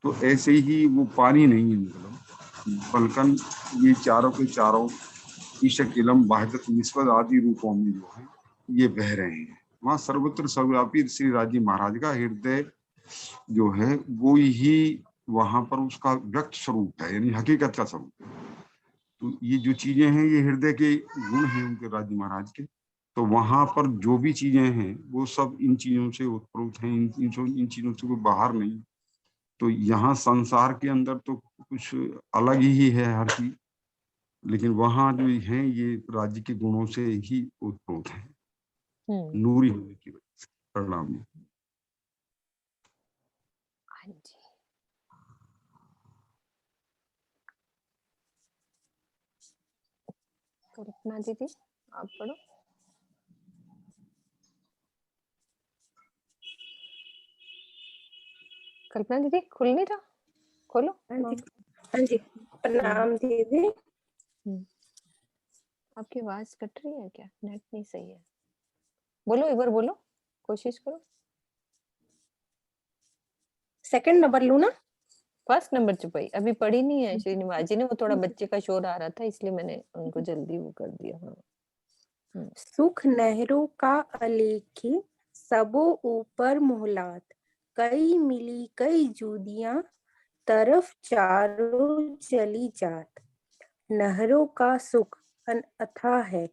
तो ऐसे ही वो पानी नहीं है, मतलब बल्कन ये चारों के चारों ईशक, इलम, वाहिदत, निस्बत आदि रूपों में जो है ये बह रहे हैं। वहाँ सर्वत्र सर्वव्यापी श्री राज जी महाराज का हृदय जो है वो ही वहां पर उसका व्यक्त स्वरूप है, यानी हकीकत का स्वरूप है। तो ये जो चीजें हैं ये हृदय के गुण हैं उनके राज्य महाराज के। तो वहां पर जो भी चीजें हैं वो सब इन चीजों से उत्प्रोत हैं, इन चीजों से कोई बाहर नहीं। तो यहाँ संसार के अंदर तो कुछ अलग ही है हर चीज, लेकिन वहां जो है ये राज्य के गुणों से ही उत्प्रोत है, नूरी होने की वजह से। प्रणाम।
हाँ जी। कल्पना दीदी आप पढ़ो। कल्पना दीदी खुल नहीं रहा, खोलो।
हाँ जी प्रणाम दीदी।
आपकी आवाज कट रही है क्या? नेट नहीं सही है। बोलो, एक बार बोलो, कोशिश करो।
सेकंड नंबर लूं ना?
फर्स्ट नंबर चुपाई अभी पढ़ी नहीं है श्रीनिवास जी ने, वो थोड़ा बच्चे का शोर आ रहा था इसलिए मैंने उनको जल्दी वो कर दिया। हाँ।
सुख नहरों का अलेखी सबो ऊपर मोहलात, कई मिली कई जुदियां तरफ चारों चली जात। नहरों का सुख अथाह है,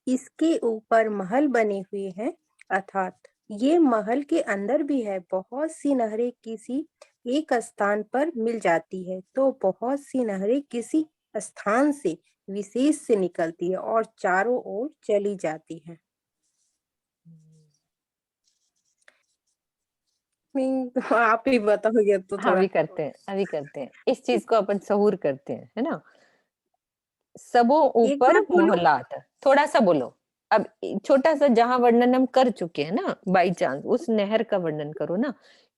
इसके ऊपर महल बने हुए हैं अर्थात ये महल के अंदर भी है। बहुत सी नहरें किसी एक स्थान पर मिल जाती है तो बहुत सी नहरें किसी स्थान से विशेष से निकलती है और चारों ओर चली जाती है। आप ही बताओगे तो थोड़ा।
अभी करते हैं इस चीज को अपन सहूर करते हैं, है ना। सबो ऊपर मोहलात, थोड़ा सा बोलो। अब छोटा सा जहां वर्णन हम कर चुके हैं ना, बाई चांस उस नहर का वर्णन करो ना,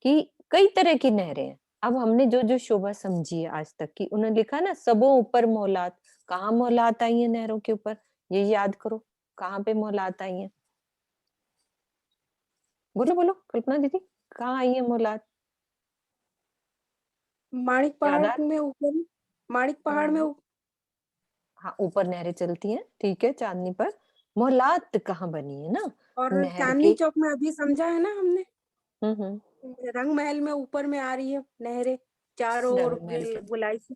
कि कई तरह की नहरें हैं। अब हमने जो जो शोभा समझी है आज तक की, उन्होंने लिखा ना सबो ऊपर मोहलात। कहाँ मोहलात आई है नहरों के ऊपर, ये याद करो, कहाँ पे मोहलात आई है। बोलो बोलो कल्पना दीदी, कहाँ आई है मोहलात?
माणिक पहाड़ में ऊपर, माणिक पहाड़ में
हाँ ऊपर नहरें चलती हैं, ठीक है, चांदनी पर। मोहलात कहाँ बनी है ना,
और चांदनी चौक में अभी समझा है ना हमने। रंग महल में ऊपर में आ रही है नहरें चारों ओर गुलाई से।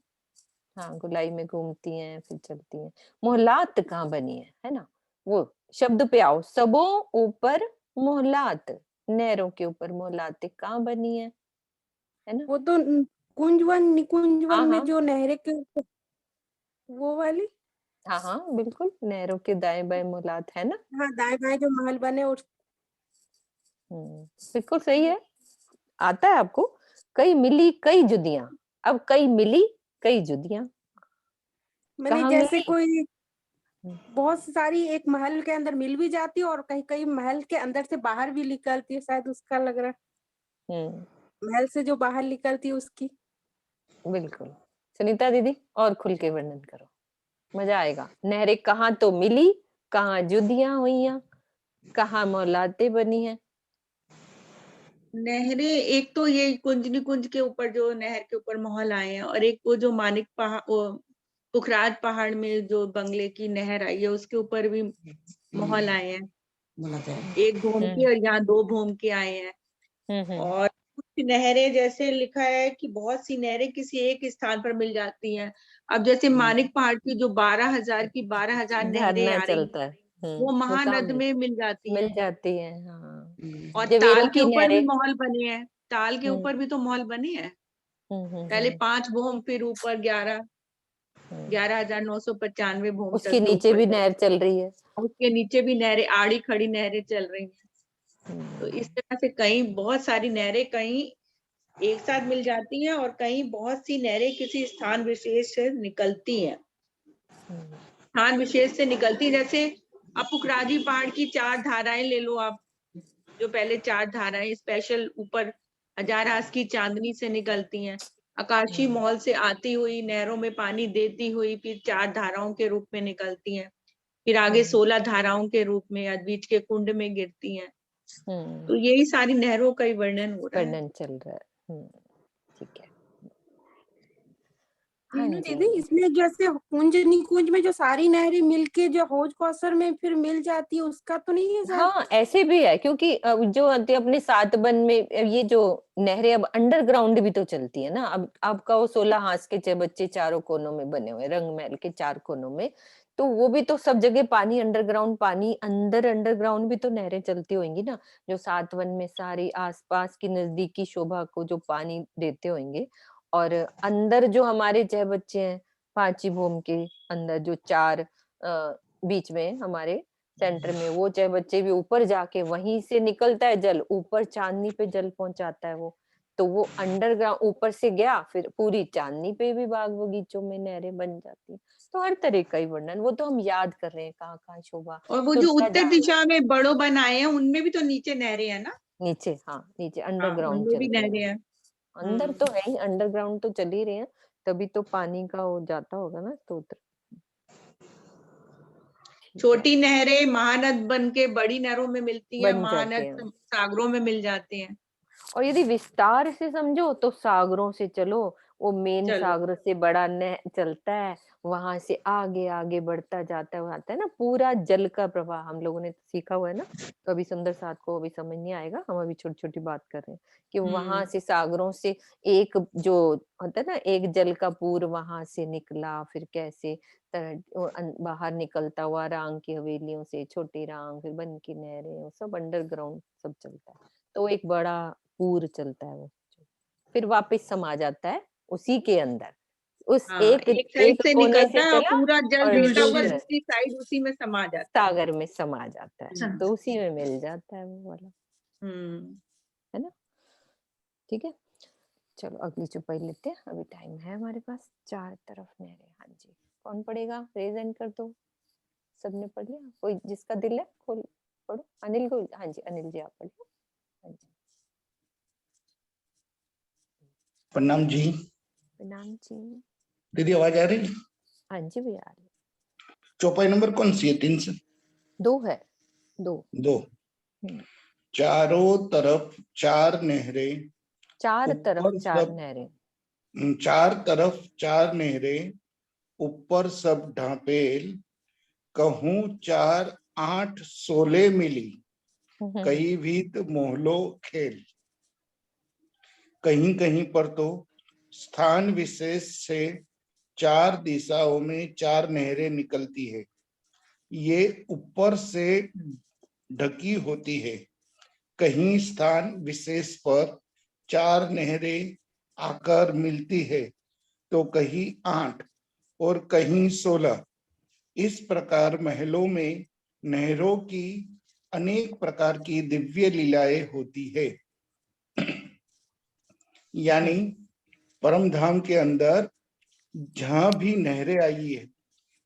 हाँ गुलाई में घूमती हैं फिर चलती हैं। मोहलात कहाँ बनी है ना, वो शब्द पे आओ। सबो ऊपर मोहलात, नहरों के ऊपर मोहलात कहाँ बनी है ना।
वो तो कुंजवन निकुंजवन में जो नहरें के ऊपर वो वाली।
हाँ हाँ बिल्कुल, नहरों के दाएं बाएं मोहलात है ना।
हाँ दाएं बाएं जो महल बने और
बिल्कुल सही है, आता है आपको। कई मिली कई जुदियां, अब कई मिली कई जुदियां।
मैंने जैसे कोई बहुत सारी एक महल के अंदर मिल भी जाती है और कहीं कहीं महल के अंदर से बाहर भी निकलती है, शायद उसका लग रहा है। महल से जो बाहर निकलती है उसकी।
बिल्कुल। सुनीता दीदी और खुल के वर्णन करो, मजा आएगा। नहरें कहाँ तो मिली, कहाँ जुदियां हुईं, कहाँ मोहलातें बनी है।
नहरें एक तो ये कुंजनी कुंज के ऊपर जो नहर के ऊपर महल आए हैं, और एक वो जो मानिक पहाड़, पुखराज पहाड़ में जो बंगले की नहर आई है उसके ऊपर भी महल आए हैं। एक भूम के और यहाँ 2 भूम के आए हैं। और कुछ नहरें जैसे लिखा है कि बहुत सी नहरें किसी एक स्थान पर मिल जाती हैं। अब जैसे मानिक पहाड़ की जो 12,000 नहरें आ रही है, वो महानद में मिल जाती
है। हाँ।
और ताल के ऊपर भी महल बने हैं, ताल के ऊपर भी तो महल बने हैं। पहले 5 भूम, फिर ऊपर 11,995 भूम
उसके नीचे भी नहर चल रही है,
उसके नीचे भी नहरें, आड़ी खड़ी नहरें चल रही हैं। तो इस तरह से कहीं बहुत सारी नहरें कहीं एक साथ मिल जाती हैं और कहीं बहुत सी नहरें किसी स्थान विशेष से निकलती हैं। स्थान विशेष से निकलती, जैसे अब पुखराजी पहाड़ की 4 धाराएं ले लो आप, जो पहले 4 धाराएं स्पेशल ऊपर हजारास की चांदनी से निकलती हैं, आकाशी महल से आती हुई नहरों में पानी देती हुई फिर 4 धाराओं के रूप में निकलती हैं, फिर आगे 16 धाराओं के रूप में बीच के कुंड में गिरती हैं। तो यही सारी नहरों का ही वर्णन हो रहा है,
वर्णन चल रहा है। ठीक है। हाँ
मीनू
जी
दीदी, इसमें जैसे कुंज निकुंज में जो सारी नहरें मिलके जो हौज कौसर में फिर मिल जाती है, उसका तो नहीं है शायद?
हाँ, ऐसे भी है क्योंकि जो अपने सात बन में ये जो नहरें अब अंडरग्राउंड भी तो चलती है ना। अब आपका वो 16 हांस के बच्चे चारों कोनों में बने हुए, रंग महल के 4 कोनों में, तो वो भी तो सब जगह पानी अंडरग्राउंड, पानी अंदर अंडरग्राउंड भी तो नहरें चलती होंगी ना, जो सात वन में सारी आसपास की नजदीकी शोभा को जो पानी देते होंगे। और अंदर जो हमारे 6 बच्चे हैं, पांची भूम के अंदर जो 4 बीच में हमारे सेंटर में, वो 6 बच्चे भी ऊपर जाके वहीं से निकलता है जल, ऊपर चांदनी पे जल पहुंचाता है वो। तो वो अंडरग्राउंड ऊपर से गया, फिर पूरी चांदनी पे भी बाग बगीचों में नहरें बन जाती हैं। तो हर तरह का ही वर्णन, वो तो हम याद कर रहे हैं कहाँ-कहाँ शोभा।
और वो
तो
जो उत्तर
सजा
दिशा में बड़ो बनाए हैं उनमें भी तो नीचे नहरें हैं ना।
नीचे, हाँ, नीचे
हाँ,
अंडरग्राउंड
उनमें भी
चलती है।
नहरें हैं।
अंदर तो है ही, अंडरग्राउंड तो चल ही रहे हैं, तभी तो पानी का वो जाता होगा ना स्तोत्र।
छोटी नहरें महानद बन के बड़ी नहरों में मिलती हैं,
बन जाते
महानद
हैं।
सागरों में मिल जाते हैं।
और यदि विस्तार से समझो तो सागरों से चलो, वो मेन
चलो।
सागर से बड़ा चलता है, वहां से आगे आगे बढ़ता जाता है, वो आता है ना पूरा जल का प्रवाह। हम लोगों ने सीखा हुआ है ना, तो अभी सुंदर साथ को अभी समझ नहीं आएगा, हम अभी छोटी छोटी बात कर रहे हैं कि वहां से सागरों से एक जो होता है ना, एक जल का पूर वहां से निकला, फिर कैसे बाहर निकलता हुआ रांग की हवेलियों से, छोटी रांग, फिर बन की नहरें, वो सब अंडरग्राउंड सब चलता है। तो एक बड़ा पूर चलता है वो, फिर वापस समा जाता है उसी के अंदर, उस
हाँ,
एक
एक साइड
एक
से
कोने
निकलता
से
है और
चला
पूरा जल
और
बहता हुआ
दूसरे
दूसरी साइड उसी में समा जाता है।
सागर में समा जाता है, तो उसी में मिल जाता है वो वाला, है ना। ठीक है, चलो अगली चौपाई लेते हैं, अभी टाइम है हमारे पास। 4 तरफ नहरें, हाँ जी, कौन पढ़ेगा? रेज हैंड कर दो। सबने पढ़ लिया? कोई जिसका दिल है खोल पढ़ो। अनिल को, हाँ जी अनिल जी आप पढ़िए। हाँ जी,
प्रणाम जी।
प्रणाम जी।
दीदी आवाज आ रही?
हाँ जी भैया आ रही।
चौपाई नंबर कौन सी है? 3 से
2 है, 2।
2। चारों तरफ 4 नहरें,
4 तरफ
ऊपर
4
सब
नहरें,
4 तरफ 4 नहरें, ऊपर सब ढांपेल, कहूं 4 8 16 मिली, कहीं भीत मोहलो खेल। कहीं कहीं पर तो स्थान विशेष से 4 दिशाओं में 4 नहरें निकलती है। ये ऊपर से ढकी होती है। कहीं स्थान विशेष पर 4 नहरें आकर मिलती है, तो कहीं 8 और कहीं 16। इस प्रकार महलों में नहरों की अनेक प्रकार की दिव्य लीलाएं होती है। यानी परम धाम के अंदर जहां भी नहरें आई है,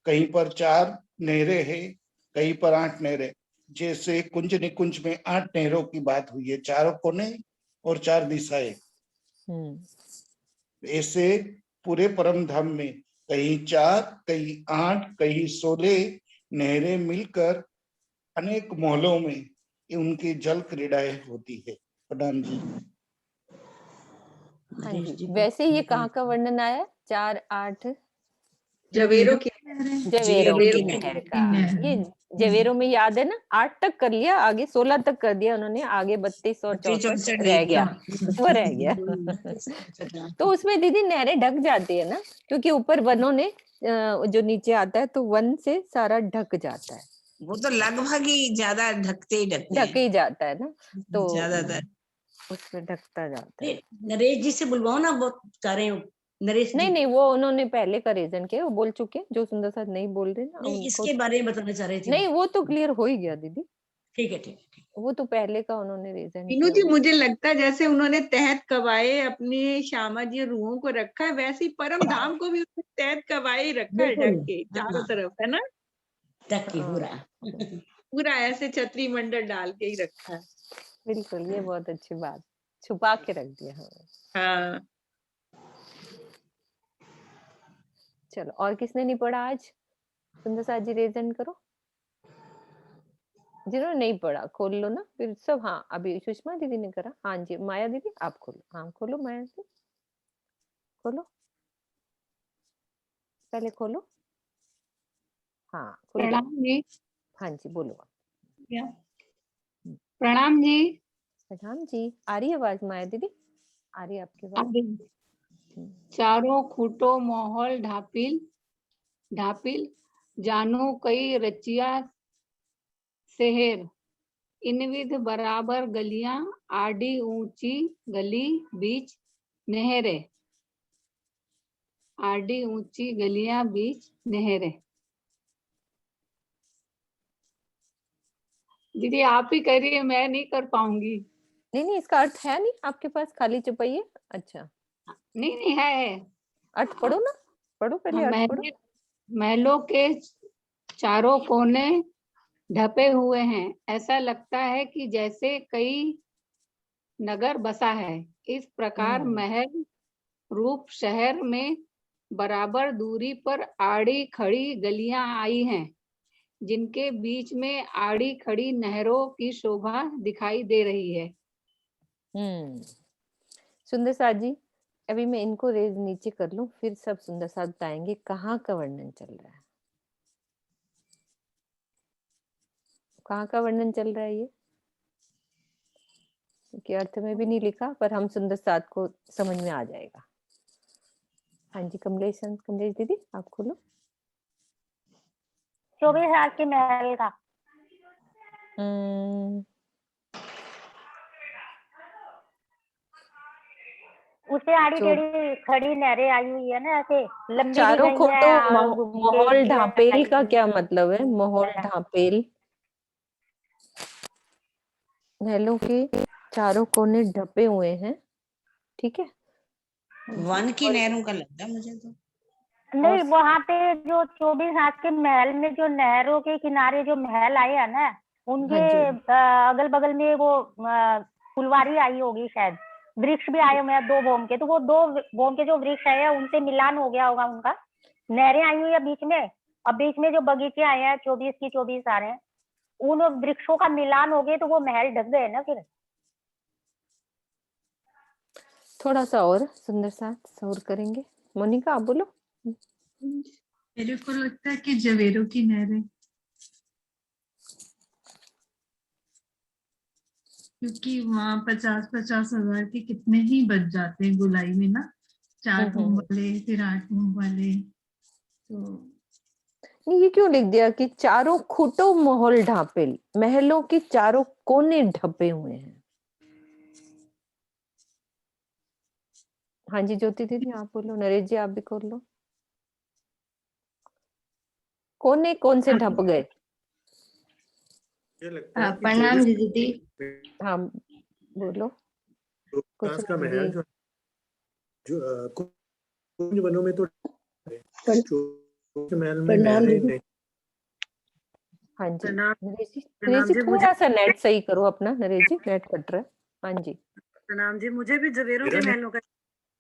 कहीं पर 4 नहरें हैं, कहीं पर 8 नहरें। जैसे कुंज निकुंज में 8 नहरों की बात हुई है, 4 कोने और 4 दिशाएं। ऐसे पूरे परम धाम में कहीं 4, कहीं 8, कहीं 16 नहरें मिलकर अनेक महलों में उनकी जल क्रीड़ाएं होती है। प्रधान जी।
हाँ जी, वैसे ये कहाँ का वर्णन आया? 4 8
जवेरों की
नहर का। ये जवेरों में याद है ना, 8 तक कर लिया, आगे 16 तक कर दिया उन्होंने, आगे 32 और 64 रह गया, वो रह गया। तो उसमें दीदी नहरें ढक जाती है ना, क्योंकि ऊपर वनों ने जो नीचे आता है तो वन से सारा ढक जाता है।
वो तो लगभग ही ज्यादा ढकते
ही जाता है ना, तो
ज्यादातर
उसमें ढकता जाता है।
नरेश जी से बुलवाओ ना, वो चाह रहे हो नरेश
नहीं
जी।
नहीं, वो उन्होंने पहले का रीजन किया, वो बोल चुके, जो सुंदर साथ नहीं बोल रहे ना
नहीं, इसके बारे में बताना चाह रहे थे।
नहीं, वो तो क्लियर हो ही गया दीदी।
ठीक है ठीक है,
वो तो पहले का उन्होंने रीजन
मीनू जी, मुझे लगता है जैसे उन्होंने तहत कवाए अपने श्यामा जी रूहों को रखा है, वैसे ही परम धाम को भी उसने तहत कवाए रखा है, ढक के चारों तरफ, है ना,
ढक के
पूरा ऐसे छतरी मंडल डाल के ही रखा है।
बिल्कुल, ये बहुत अच्छी बात, छुपा के रख दिया हमें।
हाँ,
चलो, और किसने नहीं पढ़ा आज? सुंदर साथ जी रेजन करो, जिन्होंने नहीं पढ़ा खोल लो ना फिर सब। हाँ, अभी सुषमा दीदी ने करा। हाँ जी, माया दीदी आप खोलो। हाँ खोलो माया दीदी, खोलो। पहले खोलो। हाँ खुल गया।
प्रणाम जी।
हाँ जी बोलो।
क्या प्रणाम जी।
प्रणाम जी। आ रही है आवाज माया दीदी? आ रही है आपकी आवाज?
चारों खूटो मोहल ढापिल ढापिल जानो कई रचिया शहर इनविध बराबर गलियां आड़ी ऊंची गली बीच नहरे आड़ी ऊंची गलियां बीच नहरे। दीदी आप ही करिए, मैं नहीं कर पाऊंगी।
नहीं इसका अर्थ है नहीं आपके पास, खाली चुपाई है। अच्छा
नहीं है।
अर्थ पढ़ो ना, पढ़ो पहले अर्थ पढ़ो।
महलों के चारों कोने ढपे हुए हैं, ऐसा लगता है कि जैसे कई नगर बसा है। इस प्रकार महल रूप शहर में बराबर दूरी पर आड़ी खड़ी गलियां आई हैं, जिनके बीच में आड़ी खड़ी नहरों की शोभा दिखाई दे रही है।
सुंदर साथ जी, अभी मैं इनको रेज नीचे कर लूं, फिर सब सुंदर साथ बताएंगे कहाँ का वर्णन चल रहा है, कहाँ का वर्णन चल रहा है ये, क्योंकि अर्थ में भी नहीं लिखा, पर हम सुंदर साथ को समझ में आ जाएगा। हाँ जी कमलेश दीदी आप खोलो।
24 हाथ के महल का। उससे आड़ी टेढ़ी खड़ी नहरें आई हुई है ना, ऐसे लंबी
चारों
भी
खोटो
है और
मोहल ढापेल का क्या मतलब है? मोहल ढापेल, महलों के चारों कोने ढपे हुए हैं, ठीक है।
वन की नहरों का लगता है मुझे तो।
नहीं, वहाँ पे जो 24 हाथ के महल में जो नहरों के किनारे जो महल आए हैं ना, उनके अगल बगल में वो फुलवारी आई होगी शायद, वृक्ष भी आए हुए हैं 2 बोम के, तो वो 2 बोम के जो वृक्ष आए हैं उनसे मिलान हो गया होगा उनका, नहरें आई हुई है बीच में, और बीच में जो बगीचे आए हैं 24 की 24 आ रहे हैं, उन वृक्षों का मिलान हो गए तो वो महल ढक गए ना फिर।
थोड़ा सा और सुंदर साथ और करेंगे। मोनिका आप बोलो।
मेरे को लगता है कि जवेरों की नहरें, क्योंकि वहाँ 50-50 हजार के कितने ही बच जाते हैं गोलाई में ना, 4 बोम वाले फिर 8 बोम वाले। तो
ये क्यों लिख दिया कि चारों खूटो मोहल ढापेल, महलों के चारों कोने ढपे हुए हैं? हाँ जी ज्योति दीदी आप बोलो, नरेश जी आप भी खोल लो। कोने कौन से ढप गए?
प्रणाम दीदी।
हाँ बोलो। कुछ
का महल जो कुंज वनों में तो महल में महल।
हाँ जी नरेश जी थोड़ा सा नेट सही करो अपना, नरेश जी नेट कट रहा है। हाँ जी
प्रणाम जी। मुझे भी जवेरों के महलों का,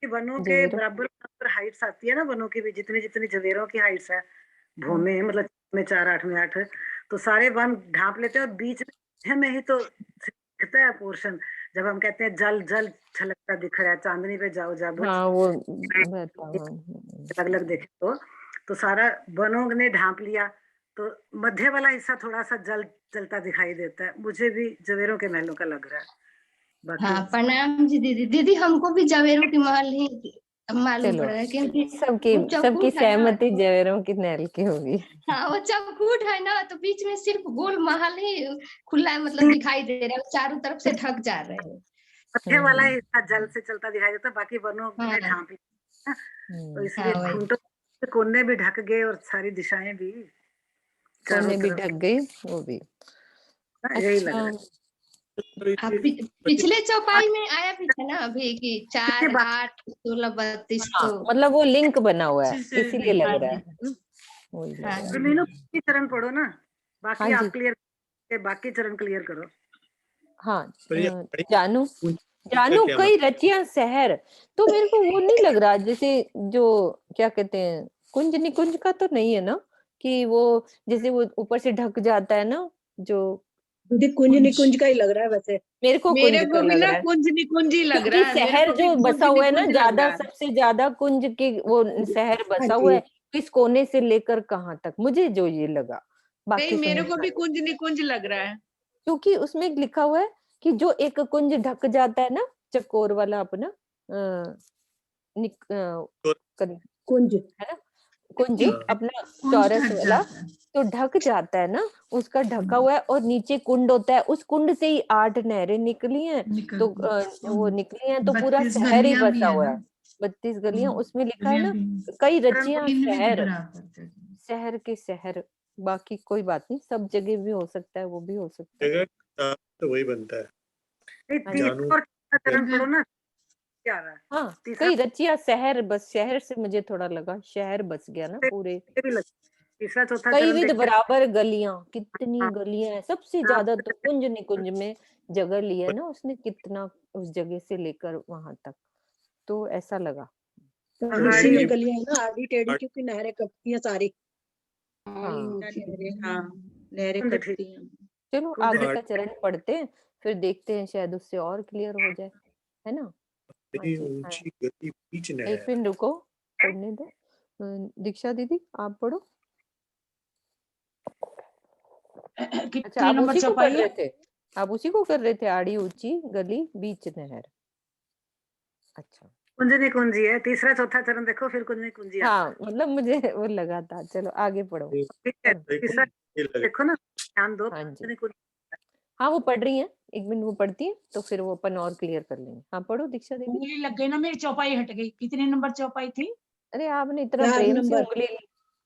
वनों के बराबर हाइट्स आती है ना, वनों की भी जितनी जितनी जवेरों की हाइट्स है, भूमि मतलब में 4, 8 में 8, तो सारे वन ढांप लेते हैं और बीच में ही तो दिखता है पोर्शन, जब हम कहते हैं जल जल छलकता दिख रहा है, चांदनी पे जाओ जाओ,
हाँ वो
अलग अलग देखे तो सारा वनों ने ढांप लिया, तो मध्य वाला हिस्सा थोड़ा सा जल जलता दिखाई देता है। मुझे भी जवेरों के महलों का लग रहा है।
हाँ प्रणाम जी दीदी। दीदी हमको भी जवेरों की महल ही मालूम पड़ रहा है, क्योंकि
सबकी सहमति जवेरों की महल की होगी।
हाँ वो चौखूट है ना, तो बीच में सिर्फ गोल महल ही खुला मतलब दिखाई दे रहा है, चारों तरफ से ढक जा रहे हैं।
मध्य वाला हिस्सा जल से चलता दिखाई देता, बाकी वनों ने ढांप लिया, तो इसलिए खूंटों कोने भी ढक गए और सारी दिशाएं भी,
कोने भी ढक गई, वो भी
यही लग रहा है।
पिछले चौपाई में आया भी था ना अभी कि 4, 8, 16, 32, तो
मतलब वो लिंक बना हुआ है, इसीलिए लग रहा है।
मीनू की चरण पढ़ो ना, बाकी आप क्लियर, बाकी चरण क्लियर करो।
हाँ जानू कई रचिया शहर, तो मेरे को वो नहीं लग रहा जैसे जो क्या कहते हैं कुंज निकुंज का तो नहीं है ना, कि वो जैसे वो ऊपर से ढक जाता है ना, जो
कुंज निकुंज का ही लग रहा है वैसे।
मेरे को
भी ना कुंज निकुंज ही लग रहा है।
शहर जो बसा हुआ है ना, ज्यादा सबसे ज्यादा कुंज के वो शहर बसा हुआ है, किस कोने से लेकर कहाँ तक, मुझे जो ये लगा, बाकी
मेरे
समझ
को
में
भी
आया।
कुंज निकुंज लग रहा है,
क्योंकि उसमें लिखा हुआ है कि जो एक कुंज ढक जाता है ना, चकोर वाला अपना
कुंज
है ना, कुंज
हाँ।
अपना
कुंज
चौरस
ढक
वाला,
जाता है।
तो ढक जाता है ना, उसका ढका हुआ है और नीचे कुंड होता है, उस कुंड से ही 8 नहरें निकली हैं, तो वो निकली हैं, तो पूरा
32
शहर ही
गलियां भी
बसा
है
हुआ
ना।
है, 32 गलियां, उसमें लिखा है ना,
भी
कई रचियां
तीन में
शहर,
बराबर थे।
शहर के शहर, बाकी कोई बात नहीं, सब जगह भी हो सकता है, वो भी हो सकता है।
जगह तो वही बनता है। जानू
चरण पढ़ो ना, क्या रहा है?
हाँ,
तीसरा
कई रचिया शहर, बस शहर से मुझे थोड़ा लगा शहर बस गया ना पूरे,
भी लग, तीसरा चौथा
कई
चरण
विध
देखते हैं।
बराबर गलियां, कितनी
हाँ,
गलियां हैं, सबसे ज्यादा तो कुंज निकुंज में जगह ली है ना उसने, कितना उस जगह से लेकर वहां तक, तो ऐसा लगा।
तो इसी में गलियां है ना, आड़ी टेढ़ी, क्योंकि नहरें कटती हैं सारी।
हाँ,
लहरें कटती हैं।
चलो आगे का चरण पढ़ते हैं, फिर देखते हैं, शायद उससे और क्लियर हो जाए, है ना।
ऊंची गली बीच
एक
नहर।
मिनट रुको, पढ़ने दो। दीक्षा दीदी आप पढ़ो। अच्छा, आप उसी को कर रहे थे, आप उसी को कर रहे थे, आड़ी ऊंची गली बीच नहर। अच्छा,
कुंजनी कुंजी है, तीसरा चौथा चरण देखो, फिर कुंजनी कुंजी आता
हाँ,
है।
मतलब मुझे वो लगा था, चलो आगे पढ़ो।
ठीक है, तीसरा देखो ना, ध्यान दो।
हाँ जी,
कुंजनी कुंजी,
हाँ वो पढ़ रही हैं, एक मिनट वो पढ़ती है, तो फिर वो अपन और क्लियर कर लेंगे। हाँ पढ़ो दीक्षा दीदी।
उंगली लग गई ना, मेरी चौपाई हट गई। कितने नंबर चौपाई थी?
अरे आपने इतना
4
प्रेम से
नंबर।
उंगली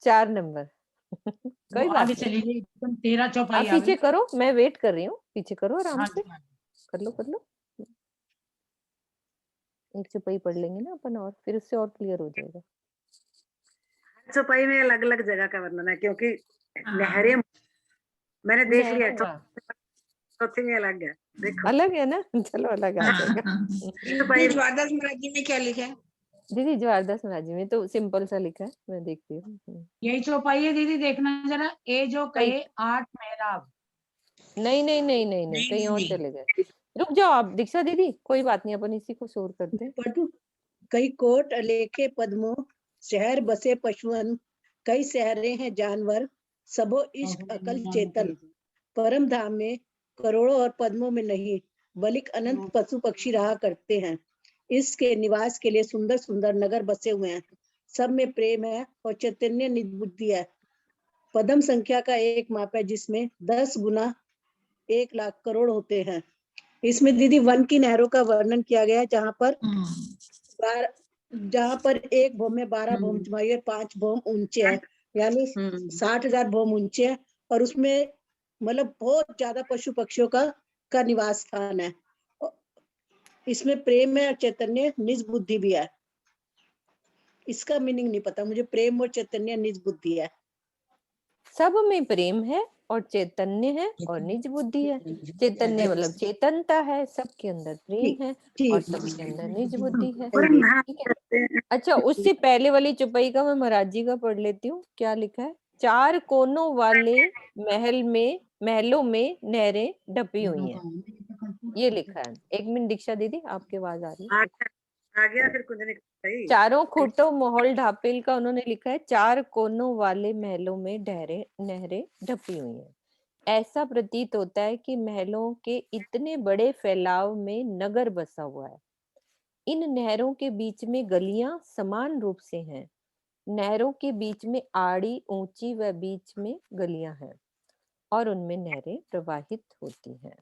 4 नंबर
वो
कोई बात
आगे
नहीं,
चली गई, एकदम 13 चौपाई
आप
आ
पीछे
गई।
करो, मैं वेट कर रही हूँ, पीछे करो आराम
हाँ
से,
जी, हाँ जी।
कर लो कर लो, एक चौपाई पढ़ लेंगे ना अपन, और फिर उससे और क्लियर हो जाएगा।
चौपाई में अलग अलग जगह का वर्णन है, क्योंकि नहरें मैंने देख लिया, चौथे में अलग है, देखो
अलग है ना, चलो अलग आ जाएगा।
द्वादश मराठी में क्या लिखा है
दीदी? द्वादश मराठी में तो सिंपल सा लिखा है, मैं देखती हूँ।
यही चौपाई है दीदी, देखना जरा। ए जो कहे 8 मेहराब।
नहीं नहीं नहीं नहीं नहीं, कहीं और चले गए, रुक जाओ आप दीक्षा दीदी, कोई बात नहीं, अपन इसी को शोर करते हैं।
कई कोट अलेखे पद्मों, शहर बसे पशुअन, कई शहरे हैं जानवर, सबो इश्क अकल चेतन, परम धाम में करोड़ों और पद्मों में नहीं, बल्कि अनंत पशु पक्षी रहा करते हैं। इसके निवास के लिए सुंदर सुंदर नगर बसे हुए हैं, सब में प्रेम है और चैतन्य निज बुद्धि है। पद्म संख्या का एक माप है, जिसमें 10 गुना 1 लाख करोड़ होते हैं। इसमें दीदी वन की नहरों का वर्णन किया गया है, जहाँ पर एक भौम में 12 भौम छुपाई है, 5 भौम ऊंचे हैं, यानी 60,000 भौम ऊंचे हैं, और उसमें मतलब बहुत ज्यादा पशु पक्षियों का निवास स्थान है। इसमें प्रेम है और चैतन्य निज बुद्धि भी है। इसका मीनिंग नहीं पता मुझे, प्रेम और चैतन्य निज बुद्धि है।
सब में प्रेम है और चैतन्य है और निज बुद्धि है। चैतन्य मतलब चेतनता है, सबके अंदर प्रेम है और सबके अंदर निज बुद्धि है, ठीक है। अच्छा, उससे पहले वाली चौपाई का मैं महाराज जी का पढ़ लेती हूँ, क्या लिखा है। 4 कोनों वाले महलों में नहरें ढपी हुई हैं, ये लिखा है। एक मिनट दीक्षा दीदी, आपकी आवाज आ रही है।
आ गया, फिर कुंजनी कुंजी।
चारों खूंटों मोहल ढापेल का उन्होंने लिखा है, 4 कोनों वाले महलों में नहरें ढपी हुई हैं। ऐसा प्रतीत होता है कि महलों के इतने बड़े फैलाव में नगर बसा हुआ है। इन नहरों के बीच में गलियां समान रूप से हैं। नहरों के बीच में आड़ी ऊंची व बीच में गलियां हैं और उनमें नहरें प्रवाहित होती हैं।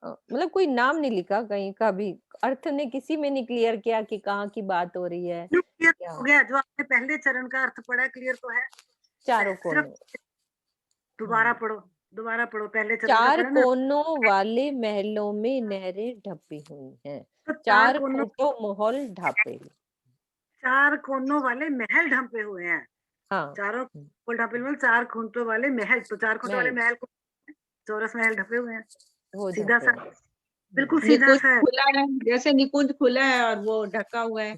मतलब कोई नाम नहीं लिखा कहीं का भी, अर्थ ने किसी में नहीं क्लियर किया कि कहाँ की बात हो रही है।
क्लियर हो गया, जो आपने पहले चरण का अर्थ पढ़ा, क्लियर तो है।
चारों कोनों,
दोबारा पढ़ो पहले चरण का
4
पढ़ा ना।
कोनों वाले महलों में नहरें ढपी हुई हैं।
तो
4 खूंटों मोहल ढापेल,
4 कोनों वाले महल ढंपे हुए हैं।
हाँ,
चारों कोल ढापेल में 4 खूंटों वाले महल, तो 4 खूंटों वाले महल को चौरस महल ढपे हुए हैं। सीधा सा, बिल्कुल सीधा
निकुंज
सा है।
खुला है, जैसे निकुंज खुला है और वो ढका हुआ है।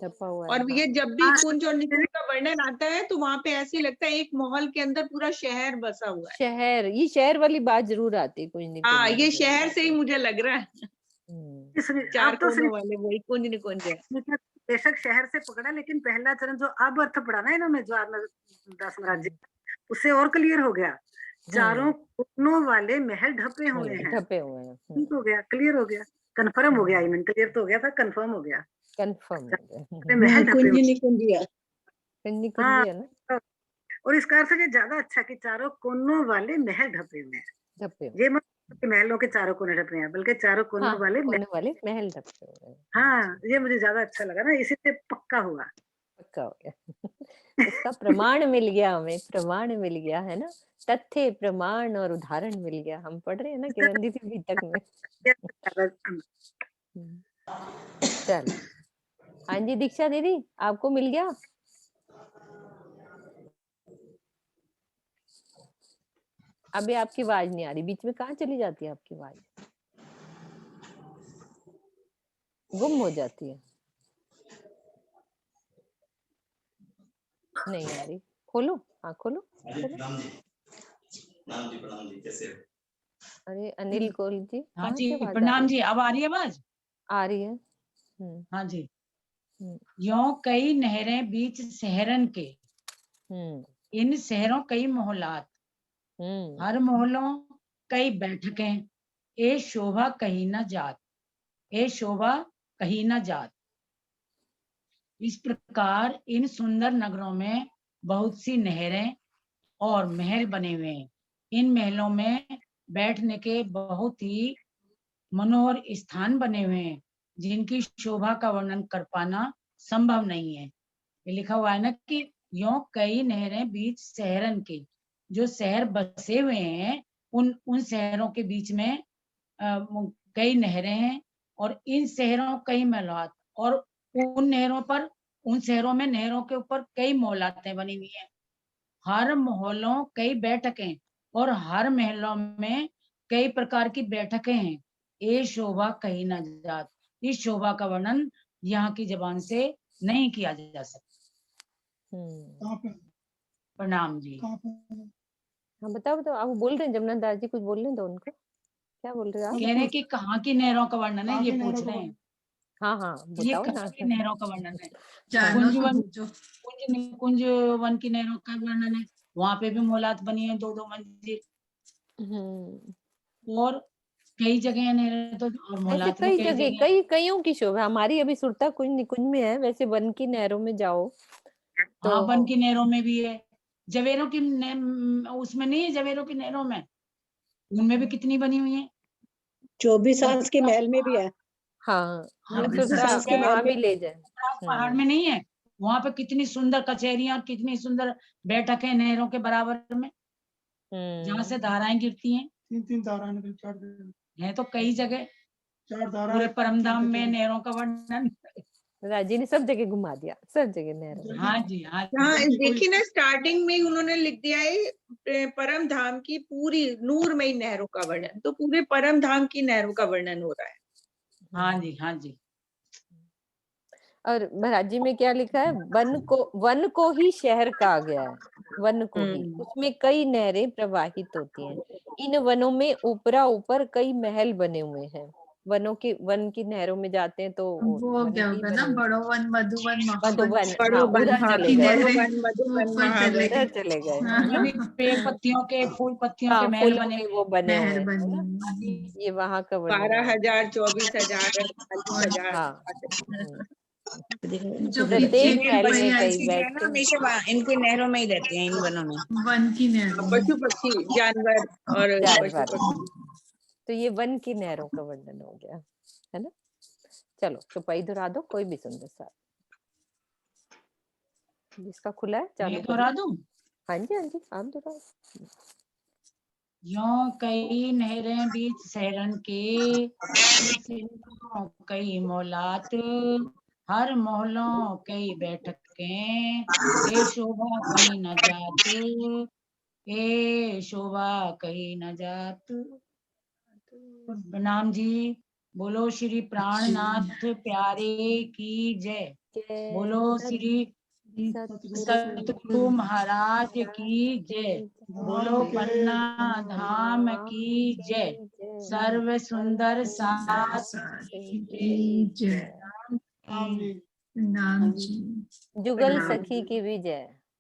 और ये जब भी कुंज और निकुंज का वर्णन आता है तो वहां पे ऐसे लगता है एक महल के अंदर पूरा शहर बसा हुआ है।
शहर, ये शहर वाली बात जरूर आती है कुछ नहीं।
हाँ, ये शहर से ही मुझे लग रहा है। 4 कोनों वाले वही कुंज निकुंज है।
बेशक शहर से पकड़ा, लेकिन पहला चरण जो अब अर्थ पढ़ा ना इन्होंने, जो आज दास महाराज जी, उससे और क्लियर हो गया। चारों कोनों वाले महल ढपे हुए हैं,
ढपे हुए हैं।
ठीक हो गया, क्लियर हो गया, कंफर्म हो गया। आई मीन क्लियर तो हो गया था, कंफर्म हो गया,
कंफर्म हो गया।
महल ढपे हुए।
कुंजिया
हाँ,
है ना।
और इसका अर्थ ये ज्यादा अच्छा कि चारों कोनों वाले महल ढपे हुए हैं। ये मत कि महलों के चारों कोने ढपे हैं, बल्कि चारों कोनों वाले
महल ढपे हुए हैं।
हाँ, ये मुझे ज्यादा अच्छा लगा ना, इसी से पक्का हुआ।
पक्का हो गया। इसका प्रमाण मिल गया हमें, प्रमाण मिल गया है ना, तथ्य प्रमाण और उदाहरण मिल गया। हम पढ़ रहे हैं ना किरण दीदी अभी तक में। चलो, हाँ जी दीक्षा दीदी, आपको मिल गया? अभी आपकी आवाज नहीं आ रही, बीच में कहाँ चली जाती है आपकी आवाज, गुम हो जाती है, नहीं आ रही। खोलो, हाँ खोलो।
प्रणाम जी, कैसे हो?
अरे अनिल कौल जी,
हाँ जी प्रणाम जी, अब आ रही है आवाज?
आ रही है।
हाँ जी। यों कई नहरें बीच शहरन के, इन शहरों कई मोहल्लात, हर मोहल्लों कई बैठकें, ए शोभा कहीं न जात, ए शोभा कहीं न जात। इस प्रकार इन सुंदर नगरों में बहुत सी नहरें और महल बने हुए हैं। इन महलों में बैठने के बहुत ही मनोहर स्थान बने हुए हैं, जिनकी शोभा का वर्णन कर पाना संभव नहीं है। ये लिखा हुआ है ना कि यों कई नहरें बीच शहरन के, जो शहर बसे हुए हैं उन शहरों के बीच में कई नहरें हैं, और इन शहरों कई महलात, और उन नहरों पर, उन शहरों में नहरों के ऊपर कई मोहल्लातें बनी हुई हैं। हर मोहल्लों कई बैठकें, और हर महलों में कई प्रकार की बैठकें हैं। ये शोभा कहीं न जात, इस शोभा का वर्णन यहाँ की जबान से नहीं किया जा सकता। प्रणाम जी।
हाँ बताओ, तो आप बोल रहे हैं, जमुना दास जी कुछ बोल रहे हैं, तो उनको क्या बोल रहे हैं आप?
कह रहे हैं कि कहाँ की नहरों का वर्णन है, ये पूछ रहे हैं।
हाँ
ये
बताओ
कहाँ की नहरों का वर्णन है? कुंज वन की नहरों का वर्णन है, वहां पे भी मोहल्लात बनी है, 2-2 मंजिल, और कई जगह नहरें, तो और मोहल्लात भी कई जगह।
कईयों की शोभा। हमारी अभी सुरता कुंज निकुंज में है, वैसे वन की नहरों में जाओ तो
हाँ, वन की नहरों में भी है, जवेरों की उसमें नहीं है, जवेरों की नहरों में, उनमें भी कितनी बनी हुई है।
24 आंस के महल में भी है।
हाँ,
भी ले जाए, पहाड़ में नहीं है, वहां पे कितनी सुंदर कचहरियां, कितनी सुंदर बैठकें नहरों के बराबर में, जहाँ से धाराएं गिरती हैं।
3 धाराएं
है तो कई जगह, पूरे परमधाम में नहरों का वर्णन।
राजी ने सब जगह घुमा दिया, सब जगह नहरों।
हाँ जी, हाँ
देखिए ना, स्टार्टिंग में उन्होंने लिख दिया है परम धाम की पूरी नूरमयी नहरों का वर्णन, तो पूरे परम धाम की नहरों का वर्णन हो रहा है।
हाँ जी, हाँ जी।
और महाराज जी में क्या लिखा है? वन को ही शहर कहा गया है, वन को ही। उसमें कई नहरें प्रवाहित होती हैं। इन वनों में ऊपरा ऊपर कई महल बने हुए हैं। वन की नहरों में जाते हैं तो
वो क्या होगा ना, बड़ो वन, मधुवन,
मधुवन, उधर चले गए।
पेड़ पत्तियों के, फूल पत्तियों के महल बने,
वो बने हुए हैं। ये वहाँ का
12,000, 24,000, 48,000।
प्रत्येक महल में कई बैठते
हमेशा इनके नहरों में ही रहते हैं, इन वनों में,
वन की नहरों,
पशु पक्षी जानवर और पशु पक्षी।
तो ये वन की नहरों का वर्णन हो गया, है ना। चलो चौपाई दोहरा दो, कोई भी सुंदर सा जिसका खुला है चालू
दोहरा दूं।
हाँ जी, हाँ जी, आप दोहराओ।
यों कई नहरें बीच शहरन के, कई मोहल्लात, हर मोहल्लों कई बैठकें, ए शोभा कहीं न जात, ए शोभा कहीं न जात। प्रणाम जी। बोलो श्री प्राणनाथ प्यारे की जय। बोलो श्री सतगुरु महाराज की जय। बोलो पन्ना धाम की जय। सर्व सुंदर साथ की जय।
नाम जी।
जुगल सखी की भी जय।